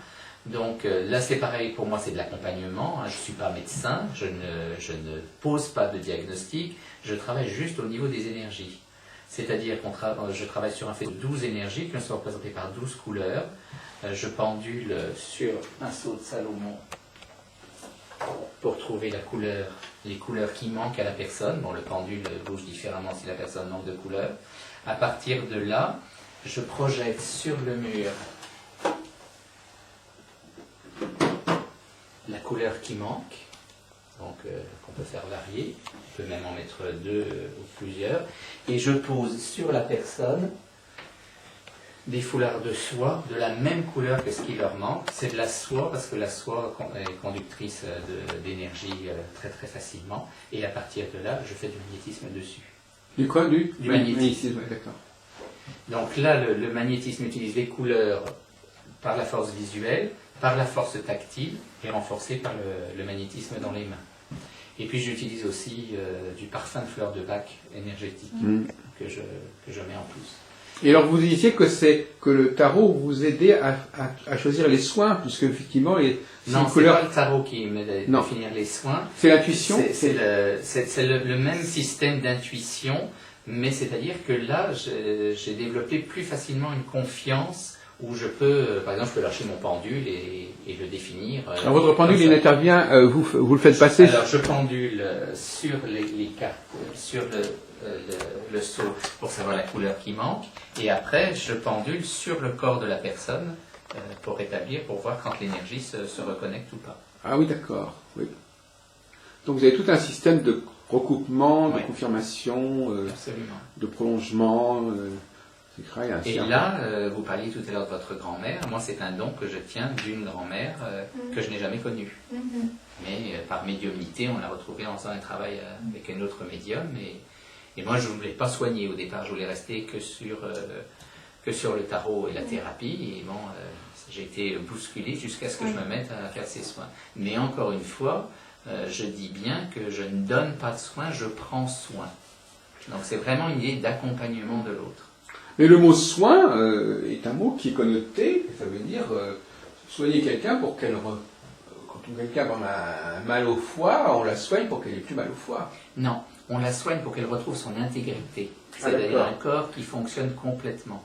Speaker 2: Donc là c'est pareil, pour moi c'est de l'accompagnement, je ne suis pas médecin, je ne pose pas de diagnostic, je travaille juste au niveau des énergies. C'est-à-dire que je travaille sur un fait de 12 énergies qui sont représentées par 12 couleurs. Je pendule sur un seau de Salomon pour trouver les couleurs qui manquent à la personne. Bon, le pendule bouge différemment si la personne manque de couleurs. À partir de là, je projette sur le mur la couleur qui manque, donc qu'on peut faire varier, on peut même en mettre 2 ou plusieurs, et je pose sur la personne des foulards de soie de la même couleur que ce qui leur manque. C'est de la soie parce que la soie est conductrice d'énergie très très facilement, et à partir de là, je fais du magnétisme dessus.
Speaker 1: Du quoi? Du
Speaker 2: magnétisme.
Speaker 1: Ouais, d'accord.
Speaker 2: Donc là, le magnétisme utilise les couleurs par la force visuelle, par la force tactile et renforcé par le magnétisme dans les mains. Et puis j'utilise aussi du parfum de fleurs de bac énergétique que je mets en plus.
Speaker 1: Et alors vous disiez que le tarot vous aidait à choisir les soins, puisque effectivement
Speaker 2: non, c'est pas le tarot qui m'aide à définir les soins.
Speaker 1: C'est l'intuition.
Speaker 2: C'est le même système d'intuition, mais c'est-à-dire que là, j'ai développé plus facilement une confiance où je peux, par exemple, je peux lâcher mon pendule et le définir.
Speaker 1: Alors votre pendule, il intervient, vous le faites passer.
Speaker 2: Alors je pendule sur les cartes, sur le seau pour savoir la couleur qui manque, et après je pendule sur le corps de la personne pour rétablir, pour voir quand l'énergie se reconnecte ou pas.
Speaker 1: Ah oui, d'accord. Oui. Donc vous avez tout un système de recoupement, de confirmation, de prolongement.
Speaker 2: Et là, vous parliez tout à l'heure de votre grand-mère. Moi, c'est un don que je tiens d'une grand-mère que je n'ai jamais connue. Mais par médiumnité, on l'a retrouvée en faisant un travail avec un autre médium. Et moi, je ne voulais pas soigner au départ. Je voulais rester que sur le tarot et la thérapie. Et bon, j'ai été bousculé jusqu'à ce que je me mette à faire ces soins. Mais encore une fois, je dis bien que je ne donne pas de soins, je prends soin. Donc c'est vraiment une idée d'accompagnement de l'autre.
Speaker 1: Mais le mot soin est un mot qui est connoté, ça veut dire soigner quelqu'un pour qu'elle... Quand quelqu'un a un mal au foie, on la soigne pour qu'elle ait plus mal au foie.
Speaker 2: Non, on la soigne pour qu'elle retrouve son intégrité. C'est-à-dire un corps qui fonctionne complètement.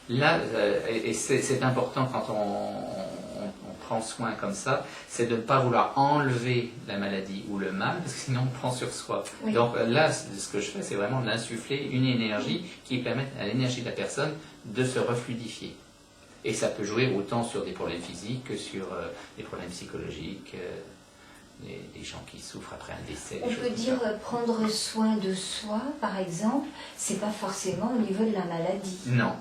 Speaker 2: Là, et c'est important quand on prend soin comme ça, c'est de ne pas vouloir enlever la maladie ou le mal, parce que sinon on prend sur soi. Oui. Donc là, ce que je fais, c'est vraiment d'insuffler une énergie qui permette à l'énergie de la personne de se refluidifier. Et ça peut jouer autant sur des problèmes physiques que sur des problèmes psychologiques, des gens qui souffrent après un décès.
Speaker 3: On peut dire prendre soin de soi, par exemple, c'est pas forcément au niveau de la maladie.
Speaker 2: Non.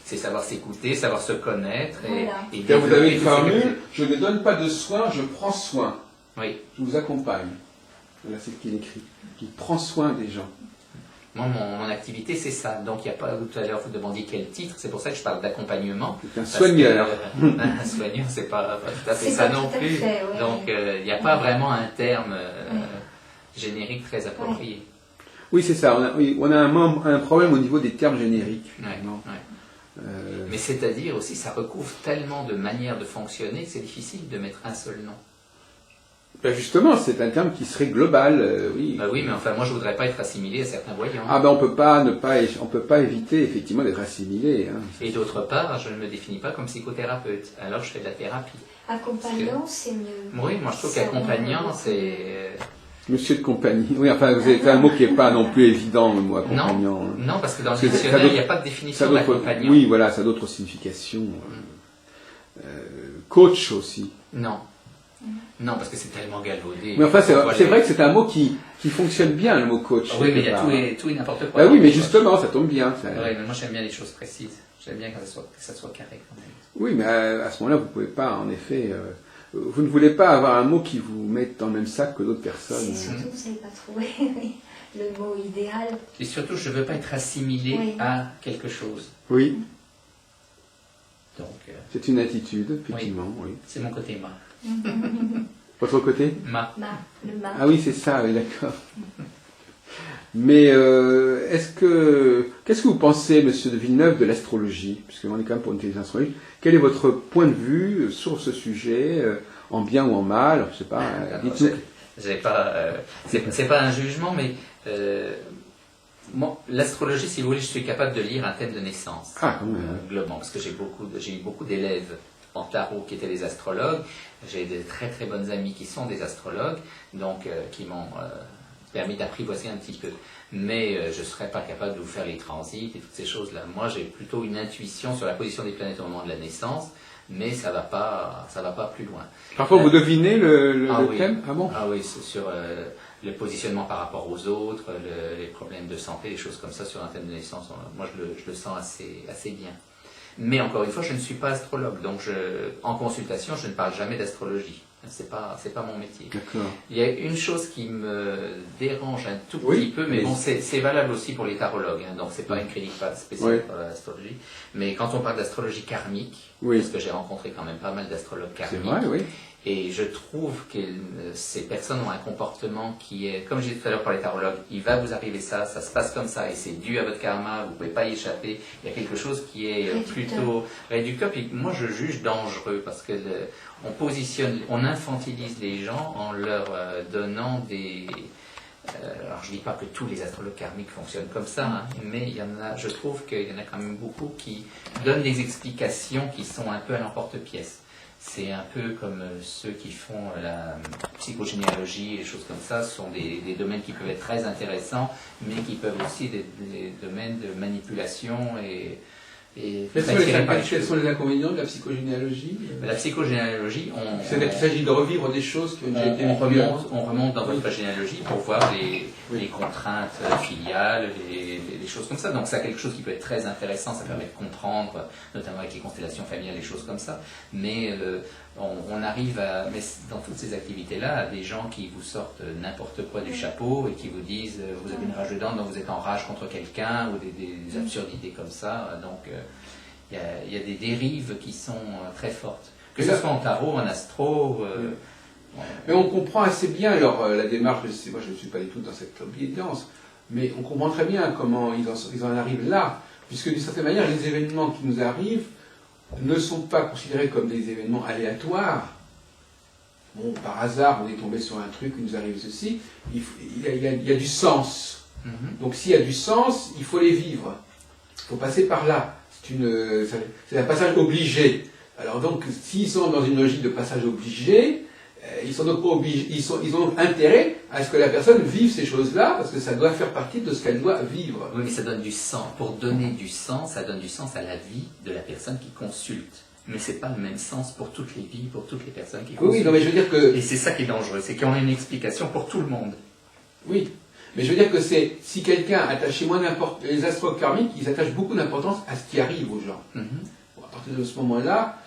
Speaker 2: C'est savoir s'écouter, savoir se connaître.
Speaker 3: Voilà.
Speaker 2: Et
Speaker 1: vous avez une formule, je ne donne pas de soin, je prends soin.
Speaker 2: Oui.
Speaker 1: Je vous accompagne. Voilà, c'est ce qu'il écrit. Il prend soin des gens.
Speaker 2: Moi, mon activité, c'est ça. Donc, il n'y a pas, tout à l'heure, vous demandiez quel titre. C'est pour ça que je parle d'accompagnement.
Speaker 1: C'est un soigneur.
Speaker 2: Un soigneur, c'est pas tout à fait ça non plus.
Speaker 3: Fait, ouais.
Speaker 2: Donc, il n'y a pas vraiment un terme générique très approprié.
Speaker 1: Oui, c'est ça. On a un problème au niveau des termes génériques.
Speaker 2: Mais c'est-à-dire aussi, ça recouvre tellement de manières de fonctionner que c'est difficile de mettre un seul nom.
Speaker 1: Ben justement, c'est un terme qui serait global, oui.
Speaker 2: Oui, mais enfin, moi, je voudrais pas être assimilé à certains voyants.
Speaker 1: Ah ben, on peut pas éviter effectivement d'être assimilé. Hein.
Speaker 2: Et d'autre part, je ne me définis pas comme psychothérapeute. Alors, je fais de la thérapie.
Speaker 3: Accompagnant, c'est mieux.
Speaker 2: Oui, moi, je trouve qu'accompagnant, c'est...
Speaker 1: Monsieur de compagnie. Oui, enfin, c'est un mot qui n'est pas non plus évident, le mot accompagnant.
Speaker 2: Non, parce que dans le dictionnaire, il n'y a pas de définition d'accompagnant.
Speaker 1: Oui, voilà, ça a d'autres significations. Coach aussi.
Speaker 2: Non. Non, parce que c'est tellement galvaudé.
Speaker 1: Mais enfin, c'est vrai que c'est un mot qui fonctionne bien, le mot coach.
Speaker 2: Oui, mais il y a tout et n'importe quoi.
Speaker 1: Ah oui, mais justement, ça tombe bien. Ça...
Speaker 2: Oui, mais moi j'aime bien les choses précises. J'aime bien que ça soit carré quand même.
Speaker 1: Oui, mais à ce moment-là, vous ne pouvez pas, en effet... vous ne voulez pas avoir un mot qui vous mette dans le même sac que d'autres personnes.
Speaker 3: C'est surtout, vous n'avez pas trouvé le mot idéal.
Speaker 2: Et surtout, je ne veux pas être assimilé à quelque chose.
Speaker 1: Oui.
Speaker 2: Donc,
Speaker 1: c'est une attitude, effectivement, oui.
Speaker 2: c'est mon côté ma.
Speaker 1: Votre côté?
Speaker 2: Ma.
Speaker 3: Le ma.
Speaker 1: Ah oui, c'est ça, oui, d'accord. Mais qu'est-ce que vous pensez, monsieur de Villeneuve, de l'astrologie? Puisqu'on est quand même pour une télévision astrologique. Quel est votre point de vue sur ce sujet, en bien ou en mal? Je sais pas, dites-nous.
Speaker 2: C'est pas un jugement, mais l'astrologie, si vous voulez, je suis capable de lire un thème de naissance.
Speaker 1: Ah, quand même.
Speaker 2: Globalement, parce que j'ai eu beaucoup d'élèves en tarot qui étaient des astrologues. J'ai des très très bonnes amies qui sont des astrologues, donc qui m'ont permis d'apprivoiser un petit peu. Mais je ne serais pas capable de vous faire les transits et toutes ces choses-là. Moi, j'ai plutôt une intuition sur la position des planètes au moment de la naissance, mais ça va pas plus loin.
Speaker 1: Parfois, vous devinez le
Speaker 2: oui.
Speaker 1: thème? Ah bon?
Speaker 2: Ah oui, c'est sur le positionnement par rapport aux autres, les problèmes de santé, les choses comme ça sur un thème de naissance. Moi, je le sens assez bien. Mais encore une fois, je ne suis pas astrologue, donc en consultation, je ne parle jamais d'astrologie. C'est pas mon métier.
Speaker 1: D'accord.
Speaker 2: Il y a une chose qui me dérange un tout petit peu, mais bon, c'est valable aussi pour les tarologues, hein, donc c'est pas une critique spéciale pour l'astrologie. Mais quand on parle d'astrologie karmique, parce que j'ai rencontré quand même pas mal d'astrologues karmiques,
Speaker 1: c'est vrai, oui.
Speaker 2: Et je trouve que ces personnes ont un comportement qui est, comme j'ai dit tout à l'heure pour les tarologues, il va vous arriver ça se passe comme ça, et c'est dû à votre karma, vous ne pouvez pas y échapper. Il y a quelque chose qui est plutôt réducteur, puis moi je juge dangereux, parce que on infantilise les gens en leur donnant des... alors je ne dis pas que tous les astrologues karmiques fonctionnent comme ça, hein, mais je trouve qu'il y en a quand même beaucoup qui donnent des explications qui sont un peu à l'emporte-pièce. C'est un peu comme ceux qui font la psychogénéalogie et des choses comme ça, ce sont des domaines qui peuvent être très intéressants, mais qui peuvent aussi être des domaines de manipulation et
Speaker 1: quels sont les inconvénients de la psychogénéalogie?
Speaker 2: La psychogénéalogie,
Speaker 1: il s'agit de revivre des choses qui ont déjà été vécues.
Speaker 2: On remonte dans votre généalogie pour voir les contraintes filiales, les choses comme ça. Donc c'est quelque chose qui peut être très intéressant, ça permet de comprendre, notamment avec les constellations familiales, les choses comme ça. Mais on arrive mais dans toutes ces activités-là, à des gens qui vous sortent n'importe quoi du chapeau et qui vous disent vous avez une rage dedans, donc vous êtes en rage contre quelqu'un, ou des absurdités comme ça. Donc il y a des dérives qui sont très fortes. Que ce soit en tarot, en astro...
Speaker 1: Mais on comprend assez bien la démarche, moi je ne suis pas du tout dans cette obédience, mais on comprend très bien comment ils en arrivent là, puisque d'une certaine manière, les événements qui nous arrivent ne sont pas considérés comme des événements aléatoires. Bon, par hasard, on est tombé sur un truc, il nous arrive ceci, il y a du sens. Donc s'il y a du sens, il faut les vivre. Il faut passer par là. C'est un passage obligé. Alors donc, s'ils sont dans une logique de passage obligé, ils ont intérêt à ce que la personne vive ces choses-là, parce que ça doit faire partie de ce qu'elle doit vivre.
Speaker 2: Oui, mais ça donne du sens. Pour donner du sens, ça donne du sens à la vie de la personne qui consulte. Mais c'est pas le même sens pour toutes les vies, pour toutes les personnes qui consultent.
Speaker 1: Oui, non, mais je veux dire que...
Speaker 2: Et c'est ça qui est dangereux, c'est qu'on a une explication pour tout le monde.
Speaker 1: Oui, mais je veux dire que si quelqu'un attache chez moi les astrologues karmiques, ils attachent beaucoup d'importance à ce qui arrive aux gens. Bon, à partir de ce moment-là,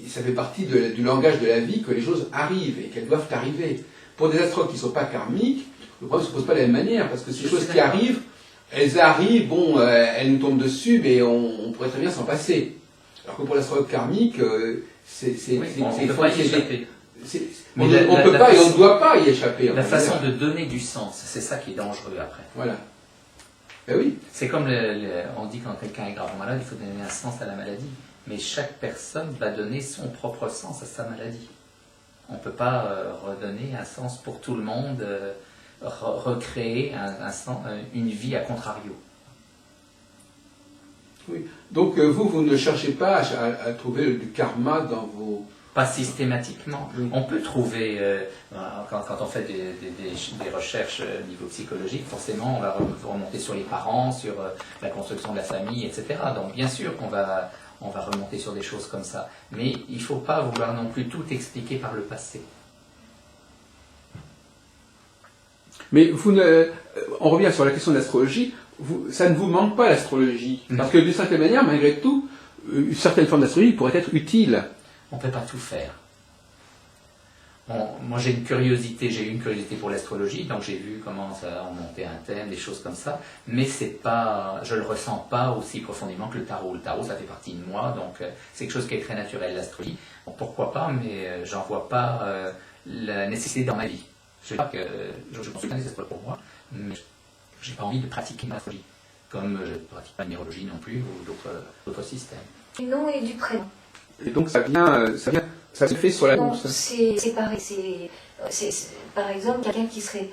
Speaker 1: ça fait partie du langage de la vie que les choses arrivent et qu'elles doivent arriver. Pour des astrologues qui ne sont pas karmiques, le problème ne se pose pas de la même manière, parce que ces choses qui arrivent, elles arrivent, bon, elles nous tombent dessus, mais on pourrait très bien s'en passer. Alors que pour l'astrologue karmique,
Speaker 2: on ne peut pas y échapper.
Speaker 1: On ne peut pas et on ne doit pas y échapper.
Speaker 2: La façon de donner du sens, c'est ça qui est dangereux après.
Speaker 1: Voilà. Ben oui.
Speaker 2: C'est comme on dit quand quelqu'un est gravement malade, il faut donner un sens à la maladie. Mais chaque personne va donner son propre sens à sa maladie. On ne peut pas redonner un sens pour tout le monde, recréer une vie à contrario.
Speaker 1: Oui. Donc vous ne cherchez pas à trouver du karma dans vos...
Speaker 2: Pas systématiquement. Oui. On peut trouver, quand on fait des recherches au niveau psychologique, forcément on va remonter sur les parents, sur la construction de la famille, etc. Donc bien sûr qu'on va remonter sur des choses comme ça. Mais il ne faut pas vouloir non plus tout expliquer par le passé.
Speaker 1: Mais on revient sur la question de l'astrologie, ça ne vous manque pas l'astrologie. Parce que d'une certaine manière, malgré tout, une certaine forme d'astrologie pourrait être utile.
Speaker 2: On ne peut pas tout faire. moi j'ai eu une curiosité pour l'astrologie, donc j'ai vu comment on montait un thème, des choses comme ça, mais je le ressens pas aussi profondément que le tarot. Le tarot, ça fait partie de moi, donc c'est quelque chose qui est très naturel, l'astrologie. Bon, pourquoi pas, mais j'en vois pas la nécessité dans ma vie. Je sais pas que je consulte un astrologue pour moi, mais j'ai pas envie de pratiquer l'astrologie, comme je ne pratique pas la numérologie non plus, ou d'autres systèmes.
Speaker 3: Du nom et du prénom.
Speaker 1: Et donc ça se fait sur la
Speaker 3: Non,
Speaker 1: bourse.
Speaker 3: c'est pareil. Par exemple, quelqu'un qui serait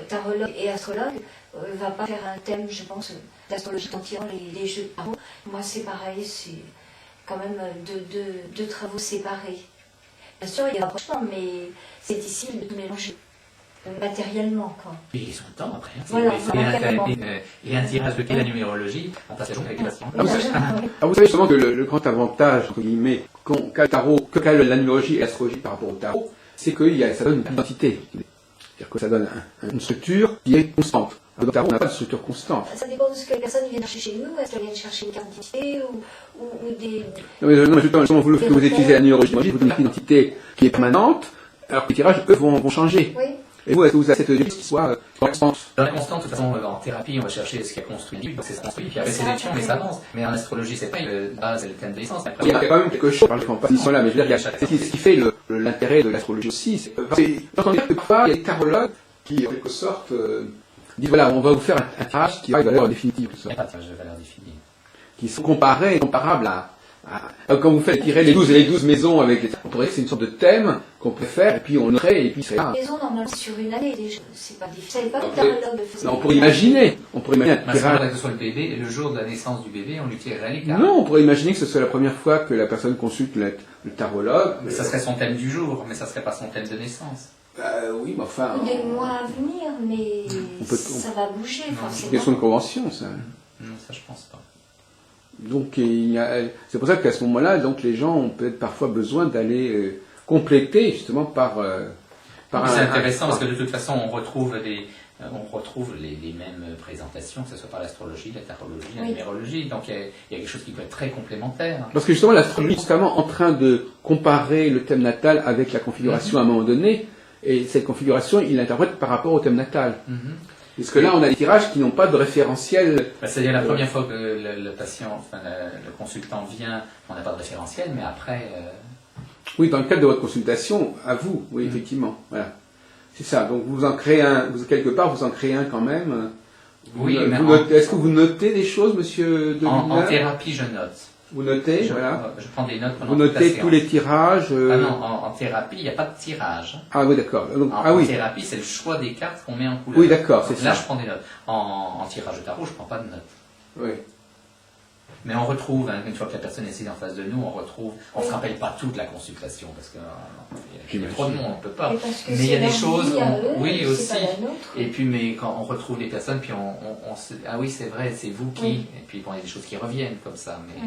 Speaker 3: tarologue et astrologue va pas faire un thème, je pense, d'astrologie en tirant les jeux de tarot. Moi, c'est pareil, c'est quand même deux travaux séparés. Bien sûr, il y a un rapprochement, mais c'est difficile de tout mélanger matériellement, quoi.
Speaker 2: Et ils sont le temps après.
Speaker 3: Voilà,
Speaker 2: et un tirage de quelle la numérologie, on passe la journée avec les patients.
Speaker 1: Vous savez justement que le grand avantage, entre guillemets, qu'a le tarot, qu'a la numérologie et l'astrologie par rapport au tarot, c'est que ça donne une identité. C'est-à-dire que ça donne une structure qui est constante. Dans le tarot, on n'a pas de structure constante.
Speaker 3: Ça dépend de ce que la personne vient chercher chez nous. Est-ce qu'elle vient chercher une carte d'identité ou des...
Speaker 1: Non, mais justement, vous utilisez la numérologie, vous donnez une identité qui est permanente, alors que les tirages, eux, vont changer.
Speaker 3: Oui.
Speaker 1: Et vous, est-ce que vous avez cette idée qui soit constante?
Speaker 2: Dans la constante, de toute façon, en thérapie, on va chercher ce qui a construit l'individu, donc c'est construit, puis après sélection, mais ça avance. Mais en astrologie, c'est pas une base, c'est le thème de l'essence.
Speaker 1: Il y a quand même quelque chose, par exemple, pas là, mais je veux dire, c'est ce qui fait l'intérêt de l'astrologie aussi. Quand on dit que parfois, il y a des tarologues qui, en quelque sorte, disent voilà, on va vous faire un tirage qui va de valeur définitive.
Speaker 2: Il n'y a pas de tirage de valeur définie.
Speaker 1: Qui sont comparables quand vous faites tirer les 12 et les 12 maisons avec les... On pourrait dire que c'est une sorte de thème qu'on peut faire, et puis on noterait, et puis c'est là.
Speaker 3: Les maisons, normalement, sur une année, déjà. C'est pas difficile. Je savais pas que le tarologue le faisait.
Speaker 1: On pourrait imaginer un tirage.
Speaker 2: Que ce soit le bébé, le jour de la naissance du bébé, on lui tirerait les cartes.
Speaker 1: Non, on pourrait imaginer que ce soit la première fois que la personne consulte le tarologue.
Speaker 2: Mais ça serait son thème du jour, mais ça serait pas son thème de naissance.
Speaker 1: Oui, mais enfin...
Speaker 3: Des mois à venir, mais ça va bouger,
Speaker 1: C'est une
Speaker 3: forcément.
Speaker 1: question de convention, ça.
Speaker 2: Non, ça je pense pas.
Speaker 1: Donc c'est pour ça qu'à ce moment-là, donc les gens ont peut-être parfois besoin d'aller compléter justement par
Speaker 2: c'est intéressant parce que de toute façon on retrouve les mêmes présentations, que ce soit par l'astrologie, la tarologie, la numérologie. Donc il y a quelque chose qui peut être très complémentaire.
Speaker 1: Parce que justement l'astrologie est constamment en train de comparer le thème natal avec la configuration à un moment donné, et cette configuration il l'interprète par rapport au thème natal. Parce que là, on a des tirages qui n'ont pas de référentiel.
Speaker 2: C'est-à-dire la première fois que le patient, enfin le consultant vient, on n'a pas de référentiel, mais après...
Speaker 1: Oui, dans le cadre de votre consultation, à vous, oui, effectivement. Voilà. C'est ça. Donc vous en créez un, quelque part, vous en créez un quand même. Est-ce que vous notez des choses, monsieur Devilliers ?
Speaker 2: En thérapie, je note.
Speaker 1: Vous notez,
Speaker 2: je prends des notes pendant
Speaker 1: vous notez tous les tirages.
Speaker 2: Ah non, en thérapie, il n'y a pas de tirage.
Speaker 1: Ah oui, d'accord.
Speaker 2: En thérapie, c'est le choix des cartes qu'on met en couleur.
Speaker 1: Oui, d'accord, c'est ça.
Speaker 2: Là, je prends des notes. En tirage de tarot, je ne prends pas de notes.
Speaker 1: Oui.
Speaker 2: Mais on retrouve, une fois que la personne est assise en face de nous, on ne se rappelle pas toute la consultation, parce qu'il y a trop de monde, on ne peut pas. Mais il y a des choses, oui aussi. Et puis, mais quand on retrouve les personnes, puis on se ah oui, c'est vrai, c'est vous qui. Oui. Et puis, bon, il y a des choses qui reviennent comme ça. Mais,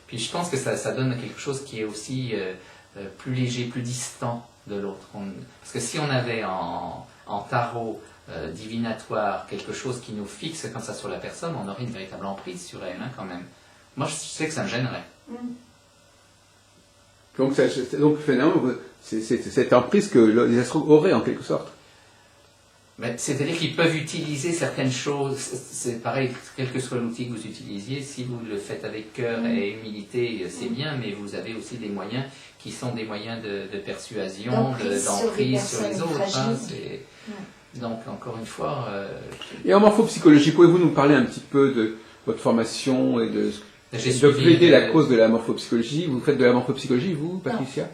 Speaker 2: puis, je pense que ça donne quelque chose qui est aussi plus léger, plus distant de l'autre. Parce que si on avait en tarot, divinatoire, quelque chose qui nous fixe comme ça sur la personne, on aurait une véritable emprise sur elle, quand même. Moi, je sais que ça me gênerait.
Speaker 1: Donc finalement, c'est cette emprise que les astrologues auraient, en quelque sorte.
Speaker 2: C'est-à-dire qu'ils peuvent utiliser certaines choses, c'est pareil, quel que soit l'outil que vous utilisiez, si vous le faites avec cœur et humilité, c'est bien, mais vous avez aussi des moyens qui sont des moyens de persuasion, d'emprise sur les autres. Donc, encore une fois...
Speaker 1: Et en morphopsychologie, pouvez-vous nous parler un petit peu de votre formation et de plaider la cause de la morphopsychologie? Vous faites de la morphopsychologie, vous, Patricia?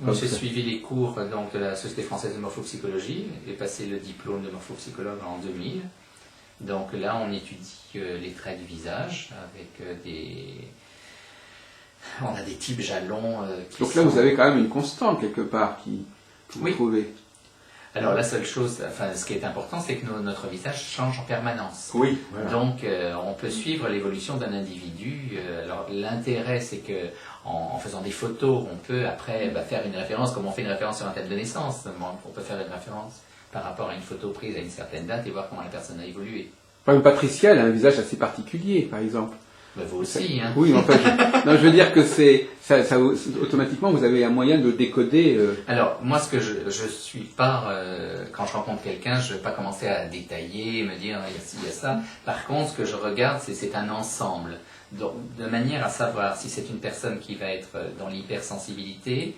Speaker 2: Moi, j'ai suivi les cours donc, de la Société française de morphopsychologie. J'ai passé le diplôme de morphopsychologue en 2000. Donc là, on étudie les traits du visage avec on a des types jalons.
Speaker 1: Donc là, vous avez quand même une constante quelque part que vous trouvez.
Speaker 2: Alors la seule chose, ce qui est important, c'est que notre visage change en permanence.
Speaker 1: Oui. Voilà.
Speaker 2: Donc on peut suivre l'évolution d'un individu. Alors l'intérêt, c'est que en faisant des photos, on peut après faire une référence, comme on fait une référence sur un thème de naissance. On peut faire une référence par rapport à une photo prise à une certaine date et voir comment la personne a évolué.
Speaker 1: Par exemple, Patricia, elle a un visage assez particulier, par exemple.
Speaker 2: Ben, vous aussi, hein.
Speaker 1: Oui, mais enfin, non, je veux dire que automatiquement, vous avez un moyen de décoder.
Speaker 2: Alors, moi, ce que je suis pas, quand je rencontre quelqu'un, je vais pas commencer à détailler, me dire, il y a ci, il y a ça. Par contre, ce que je regarde, c'est un ensemble. Donc, de manière à savoir si c'est une personne qui va être dans l'hypersensibilité,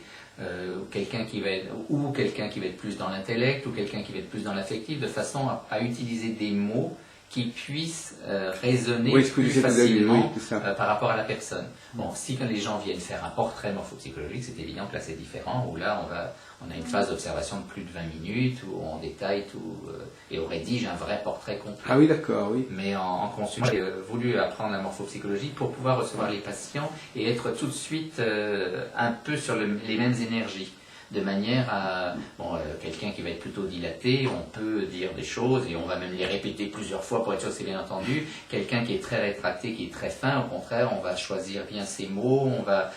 Speaker 2: quelqu'un qui va être plus dans l'intellect, ou quelqu'un qui va être plus dans l'affectif, de façon à utiliser des mots qui puissent résonner plus facilement par rapport à la personne. Bon, si quand les gens viennent faire un portrait morphopsychologique, c'est évident que là c'est différent, où là on a une phase d'observation de plus de 20 minutes, où on détaille tout, et on rédige un vrai portrait complet.
Speaker 1: Ah oui, d'accord, oui.
Speaker 2: Mais en consultation, j'ai voulu apprendre la morphopsychologie pour pouvoir recevoir les patients et être tout de suite un peu sur les mêmes énergies. De manière à, quelqu'un qui va être plutôt dilaté, on peut dire des choses et on va même les répéter plusieurs fois pour être sûr que c'est bien entendu. Quelqu'un qui est très rétracté, qui est très fin, au contraire, on va choisir bien ses mots, on va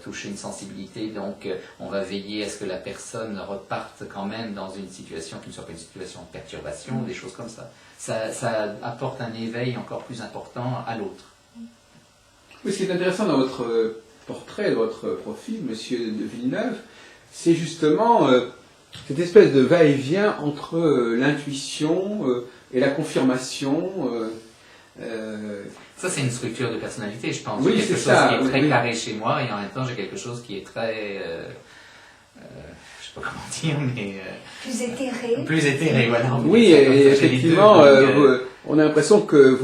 Speaker 2: toucher une sensibilité, donc on va veiller à ce que la personne reparte quand même dans une situation qui ne soit pas une situation de perturbation, des choses comme ça. Ça apporte un éveil encore plus important à l'autre.
Speaker 1: Oui, ce qui est intéressant dans votre portrait, votre profil, Monsieur de Villeneuve, c'est justement cette espèce de va-et-vient entre l'intuition et la confirmation.
Speaker 2: Ça, c'est une structure de personnalité, je pense.
Speaker 1: Oui,
Speaker 2: j'ai quelque chose qui est très carré chez moi, et en même temps, j'ai quelque chose qui est très... je sais pas comment dire, mais...
Speaker 3: plus éthéré.
Speaker 2: Plus éthéré, voilà.
Speaker 1: Oui, et effectivement, on a l'impression que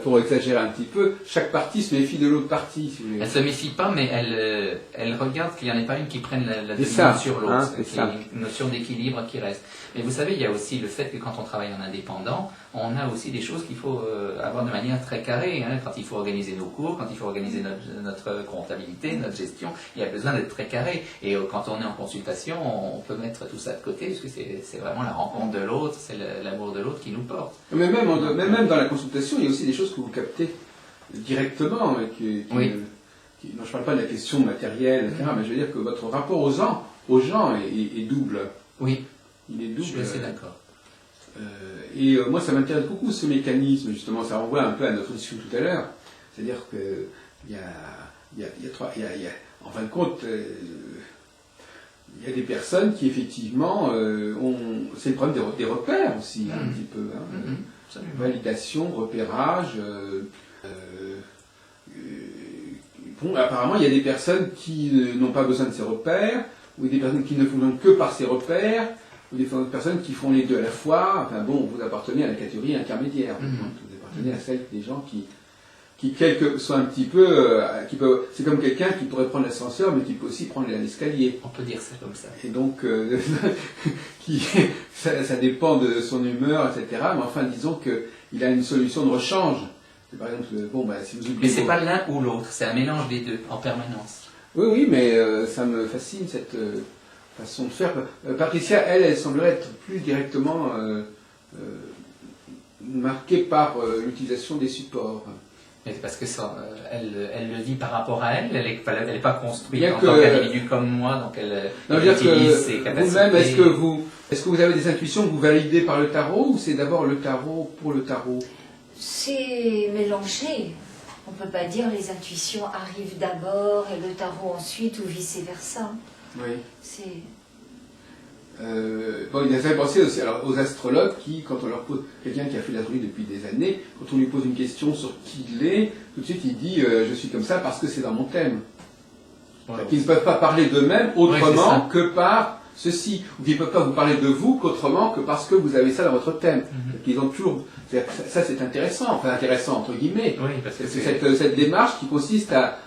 Speaker 1: pour exagérer un petit peu, chaque partie se méfie de l'autre partie. Si vous voulez.
Speaker 2: Elle se méfie pas, mais elle regarde qu'il n'y en ait pas une qui prenne la dominance sur l'autre. Il y a une notion d'équilibre qui reste. Mais vous savez, il y a aussi le fait que quand on travaille en indépendant, on a aussi des choses qu'il faut avoir de manière très carrée. Hein. Quand il faut organiser nos cours, quand il faut organiser notre comptabilité, notre gestion, il y a besoin d'être très carré. Et quand on est en consultation, on peut mettre tout ça de côté, parce que c'est vraiment la rencontre de l'autre, c'est l'amour de l'autre qui nous porte.
Speaker 1: Mais même dans la consultation, il y a aussi des choses que vous captez directement.
Speaker 2: Oui.
Speaker 1: Non, je ne parle pas de la question matérielle, etc., mais je veux dire que votre rapport aux gens est double.
Speaker 2: Oui.
Speaker 1: Il est double.
Speaker 2: Je suis assez d'accord.
Speaker 1: Et moi, ça m'intéresse beaucoup ce mécanisme, justement. Ça renvoie un peu à notre discussion tout à l'heure. C'est-à-dire qu'il en fin de compte, il y a des personnes qui, effectivement, c'est le problème des repères aussi, un petit peu. Hein. Validation, repérage. Apparemment, il y a des personnes qui n'ont pas besoin de ces repères, ou des personnes qui ne fonctionnent que par ces repères, ou des personnes qui font les deux à la fois. Enfin bon, vous appartenez à la catégorie intermédiaire. Vous appartenez à celle des gens qui sont un petit peu... c'est comme quelqu'un qui pourrait prendre l'ascenseur, mais qui peut aussi prendre l'escalier.
Speaker 2: On peut dire ça comme ça.
Speaker 1: Et donc, ça dépend de son humeur, etc. Mais enfin, disons qu'il a une solution de rechange. C'est par exemple, si vous oubliez...
Speaker 2: Mais c'est pas l'un ou l'autre, c'est un mélange des deux, en permanence.
Speaker 1: Oui, mais ça me fascine, cette façon de faire. Patricia, elle semblerait être plus directement marquée par l'utilisation des supports.
Speaker 2: Mais parce que elle le dit par rapport à elle, elle n'est pas construite en tant qu'individu comme moi, donc elle utilise ses capacités.
Speaker 1: Vous-même, est-ce que vous avez des intuitions que vous validez par le tarot, ou c'est d'abord le tarot pour le tarot?
Speaker 3: C'est mélangé. On ne peut pas dire les intuitions arrivent d'abord et le tarot ensuite, ou vice-versa.
Speaker 1: Oui.
Speaker 3: Il
Speaker 1: a fait penser aussi aux astrologues qui, quand on leur pose, quelqu'un qui a fait l'astrologie depuis des années, quand on lui pose une question sur qui il est, tout de suite il dit je suis comme ça parce que c'est dans mon thème. Ouais. Ils ne peuvent pas parler d'eux-mêmes autrement que par ceci. Ou qu'ils ne peuvent pas vous parler de vous qu'autrement que parce que vous avez ça dans votre thème. Ils ont toujours... Ça c'est intéressant, enfin intéressant entre guillemets.
Speaker 2: Oui, parce que
Speaker 1: c'est cette démarche qui consiste à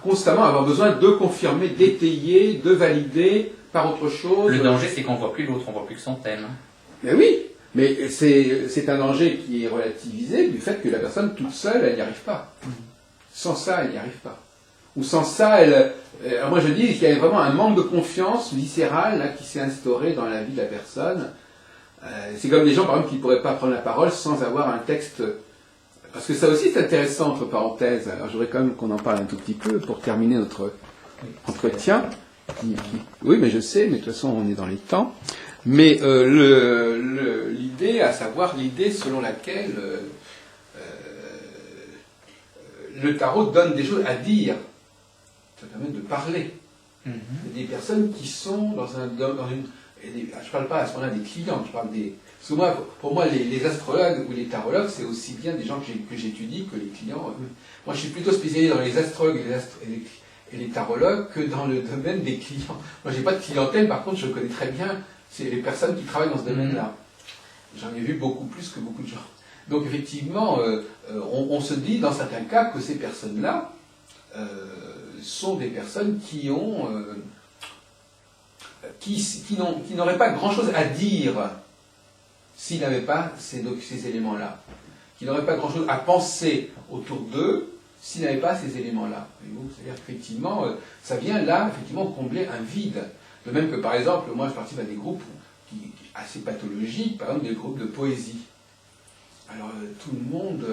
Speaker 1: constamment avoir besoin de confirmer, d'étayer, de valider par autre chose.
Speaker 2: Le danger, c'est qu'on ne voit plus l'autre, on ne voit plus que son thème.
Speaker 1: Mais oui, mais c'est un danger qui est relativisé du fait que la personne toute seule, elle n'y arrive pas. Sans ça, elle n'y arrive pas. Ou sans ça, moi je dis qu'il y a vraiment un manque de confiance viscérale là, qui s'est instauré dans la vie de la personne. C'est comme des gens, par exemple, qui ne pourraient pas prendre la parole sans avoir un texte... Parce que ça aussi, c'est intéressant, entre parenthèses. Alors, j'aurais quand même qu'on en parle un tout petit peu pour terminer notre entretien. Oui, mais je sais, mais de toute façon, on est dans les temps. Mais l'idée, à savoir l'idée selon laquelle le tarot donne des choses à dire. Ça permet de parler. Il y a des personnes qui sont dans une... Je ne parle pas à ce moment-là des clients, je parle des... Parce que pour moi, les astrologues ou les tarologues, c'est aussi bien des gens que j'étudie que les clients. Moi, je suis plutôt spécialisé dans les astrologues et les tarologues que dans le domaine des clients. Moi, j'ai pas de clientèle, par contre, je connais très bien les personnes qui travaillent dans ce domaine-là. J'en ai vu beaucoup plus que beaucoup de gens. Donc, effectivement, on se dit, dans certains cas, que ces personnes-là sont des personnes qui ont... qui n'auraient pas grand-chose à dire s'ils n'avaient pas ces éléments-là. Qui n'auraient pas grand-chose à penser autour d'eux s'ils n'avaient pas ces éléments-là. C'est-à-dire qu'effectivement, ça vient là, effectivement, combler un vide. De même que, par exemple, moi, je participe à des groupes assez pathologiques, par exemple des groupes de poésie. Alors, tout le monde...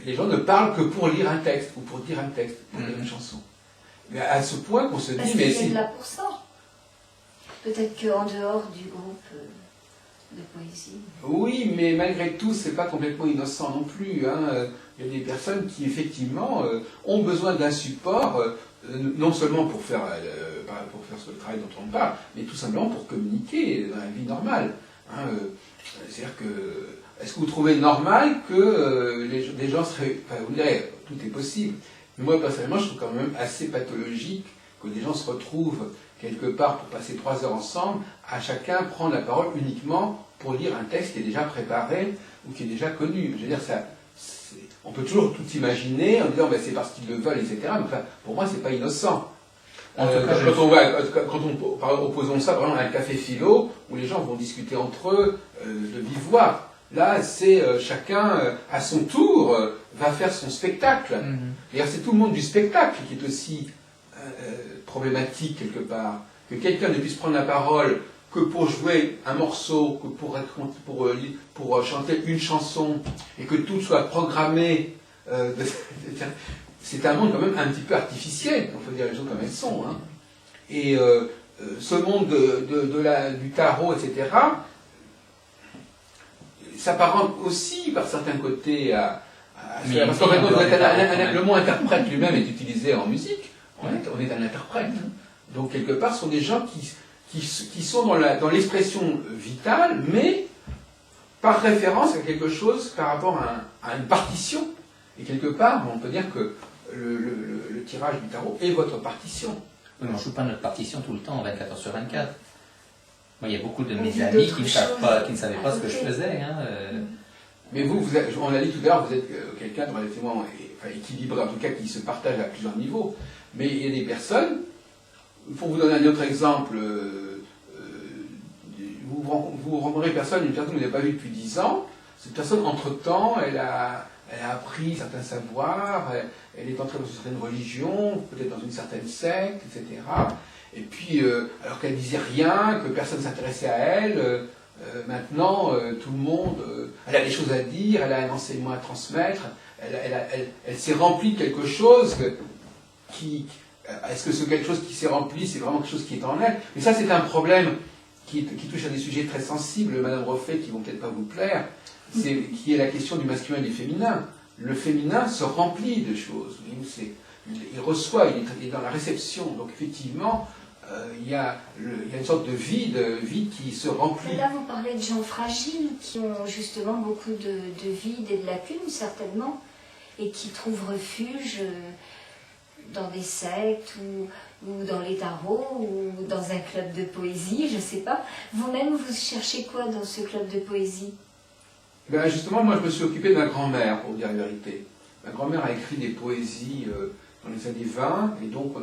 Speaker 1: les gens ne parlent que pour lire un texte, ou pour dire un texte, pour lire une chanson. Mais à ce point qu'on se dit...
Speaker 3: Parce qu'ils viennent là pour ça. Peut-être qu'en dehors du groupe de poésie.
Speaker 1: Oui, mais malgré tout, c'est pas complètement innocent non plus. Hein. Il y a des personnes qui, effectivement, ont besoin d'un support, non seulement pour faire ce travail dont on parle, mais tout simplement pour communiquer dans la vie normale. Hein. C'est-à-dire que... Est-ce que vous trouvez normal que les gens seraient... Enfin, vous direz, tout est possible. Mais moi, personnellement, je trouve quand même assez pathologique que des gens se retrouvent quelque part pour passer 3 heures ensemble, à chacun prendre la parole uniquement pour lire un texte qui est déjà préparé ou qui est déjà connu. Je veux dire, on peut toujours tout imaginer en disant ben, c'est parce qu'ils le veulent, etc. Mais enfin, pour moi, c'est pas innocent. Opposons ça par exemple à un café philo où les gens vont discuter entre eux de vive voix. Là, c'est chacun à son tour va faire son spectacle. D'ailleurs, c'est tout le monde du spectacle qui est aussi problématique quelque part. Que quelqu'un ne puisse prendre la parole que pour jouer un morceau, que pour chanter une chanson, et que tout soit programmé. C'est un monde quand même un petit peu artificiel, il faut dire les choses comme elles sont. Hein. Et ce monde du tarot, etc., s'apparente aussi par certains côtés à parce qu'en fait, le mot interprète lui-même est utilisé en musique. On est un interprète. Donc, quelque part, ce sont des gens qui sont dans l'expression vitale, mais par référence à quelque chose par rapport à une partition. Et quelque part, on peut dire que le tirage du tarot est votre partition.
Speaker 2: Oui, mais on ne joue pas notre partition tout le temps, 24 heures sur 24. Moi, il y a beaucoup de mes amis qui ne savaient pas ce que je faisais. Hein.
Speaker 1: Mais on l'a dit tout à l'heure, vous êtes quelqu'un de relativement équilibré, en tout cas qui se partage à plusieurs niveaux. Mais il y a des personnes, pour vous donner un autre exemple, vous rencontrez une personne que vous n'avez pas vue depuis 10 ans, cette personne, entre-temps, elle a appris certains savoirs, elle est entrée dans une certaine religion, peut-être dans une certaine secte, etc. Et puis, alors qu'elle disait rien, que personne ne s'intéressait à elle, maintenant, tout le monde, elle a des choses à dire, elle a un enseignement à transmettre, elle s'est remplie de quelque chose est-ce que ce quelque chose qui s'est rempli, c'est vraiment quelque chose qui est en elle? Mais ça, c'est un problème qui touche à des sujets très sensibles, Madame Roffet, qui vont peut-être pas vous plaire, qui est la question du masculin et du féminin. Le féminin se remplit de choses. Il reçoit, il est dans la réception. Donc, effectivement, il y a une sorte de vide qui se remplit.
Speaker 3: Là, vous parlez de gens fragiles qui ont justement beaucoup de vide et de lacunes, certainement, et qui trouvent refuge dans des sectes ou dans les tarots ou dans un club de poésie, je ne sais pas. Vous-même, vous cherchez quoi dans ce club de poésie?
Speaker 1: Ben justement, moi, je me suis occupé de ma grand-mère, pour dire la vérité. Ma grand-mère a écrit des poésies dans les années 20, et donc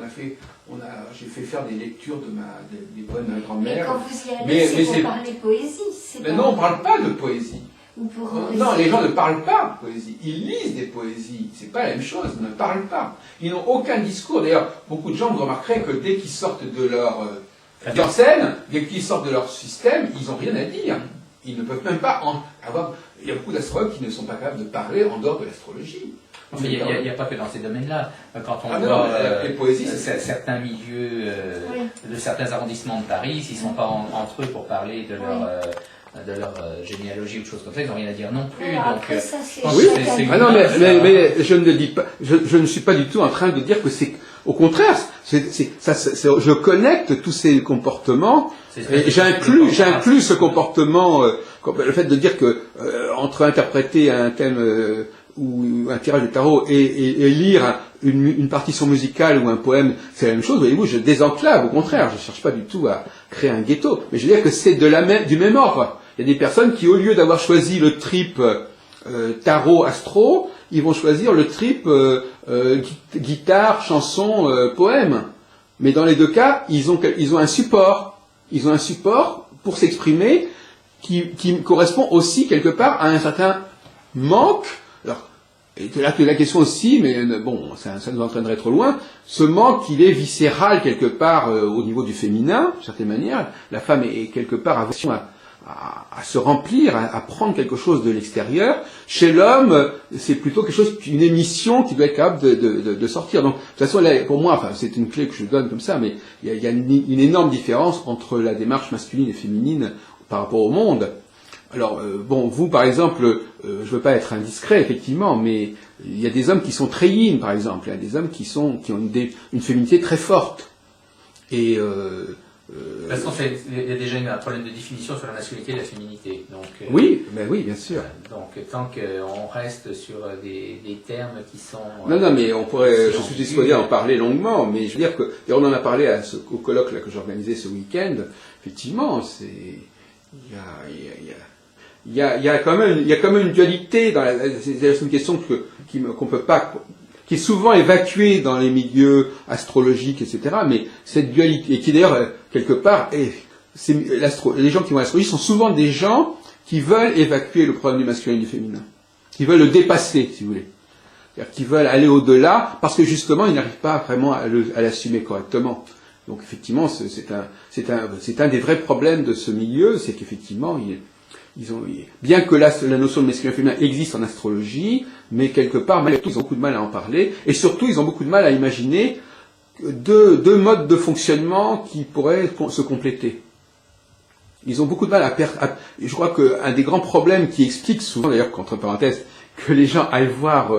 Speaker 1: j'ai fait faire des lectures des poèmes de ma grand-mère.
Speaker 3: Mais quand vous y allez, c'est pour parler poésie.
Speaker 1: Mais non, on ne parle pas de poésie.
Speaker 3: Non,
Speaker 1: les gens ne parlent pas de poésie. Ils lisent des poésies. C'est pas la même chose. Ils ne parlent pas. Ils n'ont aucun discours. D'ailleurs, beaucoup de gens, vous remarquerez que dès qu'ils sortent de leur scène, dès qu'ils sortent de leur système, ils n'ont rien à dire. Ils ne peuvent même pas avoir... Il y a beaucoup d'astrologues qui ne sont pas capables de parler en dehors de l'astrologie.
Speaker 2: Mais il n'y a pas que dans ces domaines-là. Quand on voit
Speaker 1: les poésies,
Speaker 2: certains milieux de certains arrondissements de Paris, s'ils ne sont pas entre eux pour parler généalogie ou de choses comme ça, ils n'ont rien à dire non plus.
Speaker 3: Voilà,
Speaker 2: Donc,
Speaker 3: après, ça, c'est
Speaker 2: pense
Speaker 1: Oui.
Speaker 2: que c'est
Speaker 1: Ah non, mais,
Speaker 2: humain,
Speaker 1: mais je ne le dis pas, je ne suis pas du tout en train de dire que c'est, au contraire, je connecte tous ces comportements, et j'inclus ce comportement, le fait de dire que, entre interpréter un thème, ou un tirage de tarot et lire une partition musicale ou un poème, c'est la même chose, voyez-vous, je désenclave, au contraire, je ne cherche pas du tout à créer un ghetto, mais je veux dire que c'est du même ordre. Il y a des personnes qui, au lieu d'avoir choisi le trip tarot, astro, ils vont choisir le trip guitare, chanson, poème. Mais dans les deux cas, ils ont un support. Ils ont un support pour s'exprimer qui correspond aussi quelque part à un certain manque. Alors, et là, la question aussi, mais bon, ça nous entraînerait trop loin, ce manque, il est viscéral quelque part au niveau du féminin, d'une certaine manière. La femme est quelque part vocation à se remplir, à prendre quelque chose de l'extérieur. Chez l'homme, c'est plutôt quelque chose, une émission qui doit être capable de sortir. Donc, de toute façon, là, pour moi, enfin, c'est une clé que je donne comme ça, mais il y a une énorme différence entre la démarche masculine et féminine par rapport au monde. Alors, bon, vous, par exemple, je veux pas être indiscret, effectivement, mais il y a des hommes qui sont très yin, par exemple. Il y a des hommes qui ont une féminité très forte. Et
Speaker 2: de toute façon, il y a déjà un problème de définition sur la masculinité et la féminité. Donc,
Speaker 1: oui, ben oui, bien sûr.
Speaker 2: Donc, tant qu'on reste sur des termes qui sont...
Speaker 1: Non, mais on pourrait, je suis disposé à en parler longuement, mais je veux dire que, et on en a parlé au colloque là, que j'organisais ce week-end, effectivement, il y a quand même une dualité dans c'est une question qu'on peut pas, qui est souvent évacuée dans les milieux astrologiques, etc. Mais cette dualité, et qui d'ailleurs, quelque part, les gens qui vont à l'astrologie sont souvent des gens qui veulent évacuer le problème du masculin et du féminin, qui veulent le dépasser, si vous voulez. C'est-à-dire qu'ils veulent aller au-delà, parce que justement, ils n'arrivent pas vraiment à l'assumer correctement. Donc effectivement, c'est un des vrais problèmes de ce milieu, c'est qu'effectivement, bien que la notion de masculin et féminin existe en astrologie, mais quelque part, malgré tout, ils ont beaucoup de mal à en parler, et surtout, ils ont beaucoup de mal à imaginer deux modes de fonctionnement qui pourraient se compléter. Ils ont beaucoup de mal je crois qu'un des grands problèmes qui explique souvent, d'ailleurs, entre parenthèses, que les gens aillent voir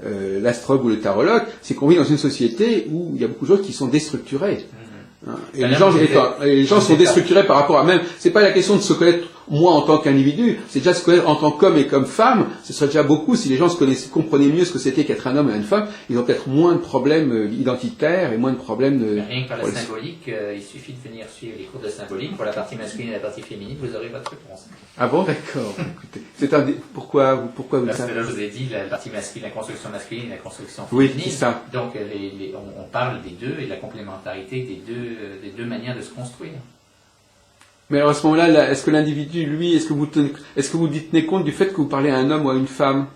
Speaker 1: l'astrologue ou le tarologue, c'est qu'on vit dans une société où il y a beaucoup de choses qui sont déstructurées. Hein, et les gens sont déstructurés par rapport à même, c'est pas la question de se connaître moi en tant qu'individu, c'est déjà se connaître en tant qu'homme et comme femme, ce serait déjà beaucoup si les gens comprenaient mieux ce que c'était qu'être un homme et une femme, ils ont peut-être moins de problèmes identitaires et moins de problèmes de...
Speaker 2: Rien que par la symbolique, il suffit de venir suivre les cours de symbolique, pour la partie masculine et la partie féminine, vous aurez votre réponse.
Speaker 1: Ah bon, d'accord. Écoutez, pourquoi vous
Speaker 2: Parce que là, je vous ai dit la partie masculine, la construction masculine et la construction féminine.
Speaker 1: Oui, c'est ça.
Speaker 2: Donc, on parle des deux et de la complémentarité des deux manières de se construire.
Speaker 1: Mais alors à ce moment-là, est-ce que l'individu, lui, est-ce que vous tenez compte du fait que vous parlez à un homme ou à une femme?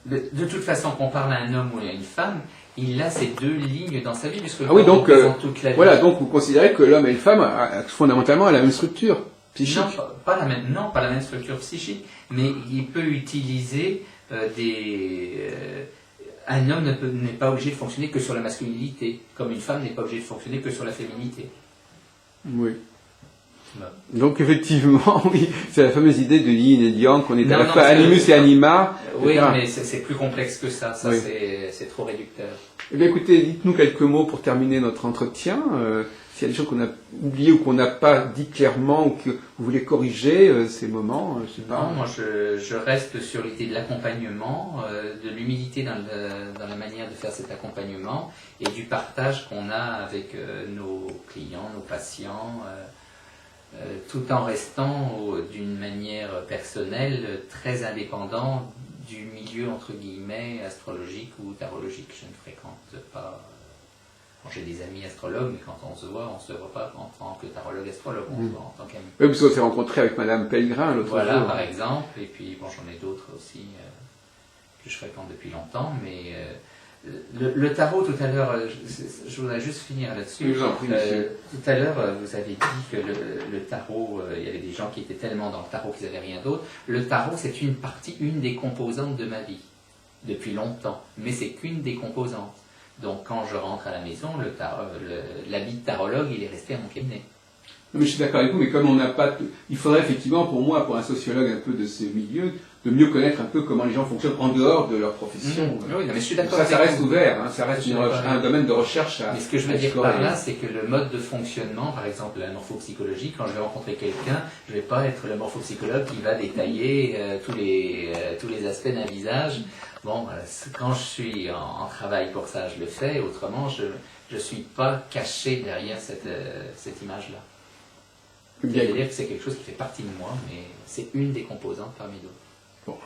Speaker 2: De toute façon, qu'on parle à un homme ou à une femme, il a ces deux lignes dans sa vie, puisque
Speaker 1: oui, donc
Speaker 2: toute la vie.
Speaker 1: Voilà, donc vous considérez que l'homme et la femme fondamentalement la même structure psychique.
Speaker 2: Non, pas la même structure psychique, mais il peut utiliser un homme n'est pas obligé de fonctionner que sur la masculinité, comme une femme n'est pas obligée de fonctionner que sur la féminité.
Speaker 1: Oui. Donc effectivement, oui, c'est la fameuse idée de yin et de yang, qu'on est à la fois animus et anima.
Speaker 2: Oui,
Speaker 1: etc.
Speaker 2: mais c'est plus complexe que ça,
Speaker 1: Oui.
Speaker 2: c'est trop réducteur.
Speaker 1: Eh bien écoutez, dites-nous quelques mots pour terminer notre entretien. S'il y a des choses qu'on a oubliées ou qu'on n'a pas dit clairement ou que vous voulez corriger ces moments, je sais pas.
Speaker 2: Non, moi je reste sur l'idée de l'accompagnement, de l'humilité dans la manière de faire cet accompagnement et du partage qu'on a avec nos clients, nos patients, tout en restant d'une manière personnelle très indépendant du milieu entre guillemets astrologique ou tarologique. Je ne fréquente pas. J'ai des amis astrologues, mais quand on se voit pas en tant que tarologue astrologue, on se voit en tant qu'ami.
Speaker 1: Oui, parce qu'on s'est rencontré avec Madame Pellegrin l'autre jour.
Speaker 2: Voilà, par exemple, et puis bon, j'en ai d'autres aussi que je fréquente depuis longtemps, mais le tarot, tout à l'heure, je voudrais juste finir là-dessus.
Speaker 1: Je vous en prie, monsieur.
Speaker 2: Tout à l'heure, vous avez dit que le tarot, il y avait des gens qui étaient tellement dans le tarot qu'ils n'avaient rien d'autre. Le tarot, c'est une des composantes de ma vie, depuis longtemps, mais c'est qu'une des composantes. Donc quand je rentre à la maison, l'habit de tarologue, il est resté à mon cabinet.
Speaker 1: Mais je suis d'accord avec vous, mais comme on n'a pas... Il faudrait effectivement, pour moi, pour un sociologue un peu de ces milieux, de mieux connaître un peu comment les gens fonctionnent en dehors de leur profession.
Speaker 2: Oui, mais je suis d'accord.
Speaker 1: Ça reste ouvert, hein, ça reste un domaine de recherche à
Speaker 2: Mais ce que je veux dire
Speaker 1: explorer.
Speaker 2: par là, c'est que le mode de fonctionnement, par exemple la morphopsychologie, quand je vais rencontrer quelqu'un, je ne vais pas être le morphopsychologue qui va détailler tous les aspects d'un visage. Bon, quand je suis en travail pour ça, je le fais. Autrement, je ne suis pas caché derrière cette image-là.
Speaker 1: Bien.
Speaker 2: C'est-à-dire que c'est quelque chose qui fait partie de moi, mais c'est une des composantes parmi d'autres.
Speaker 1: Bon.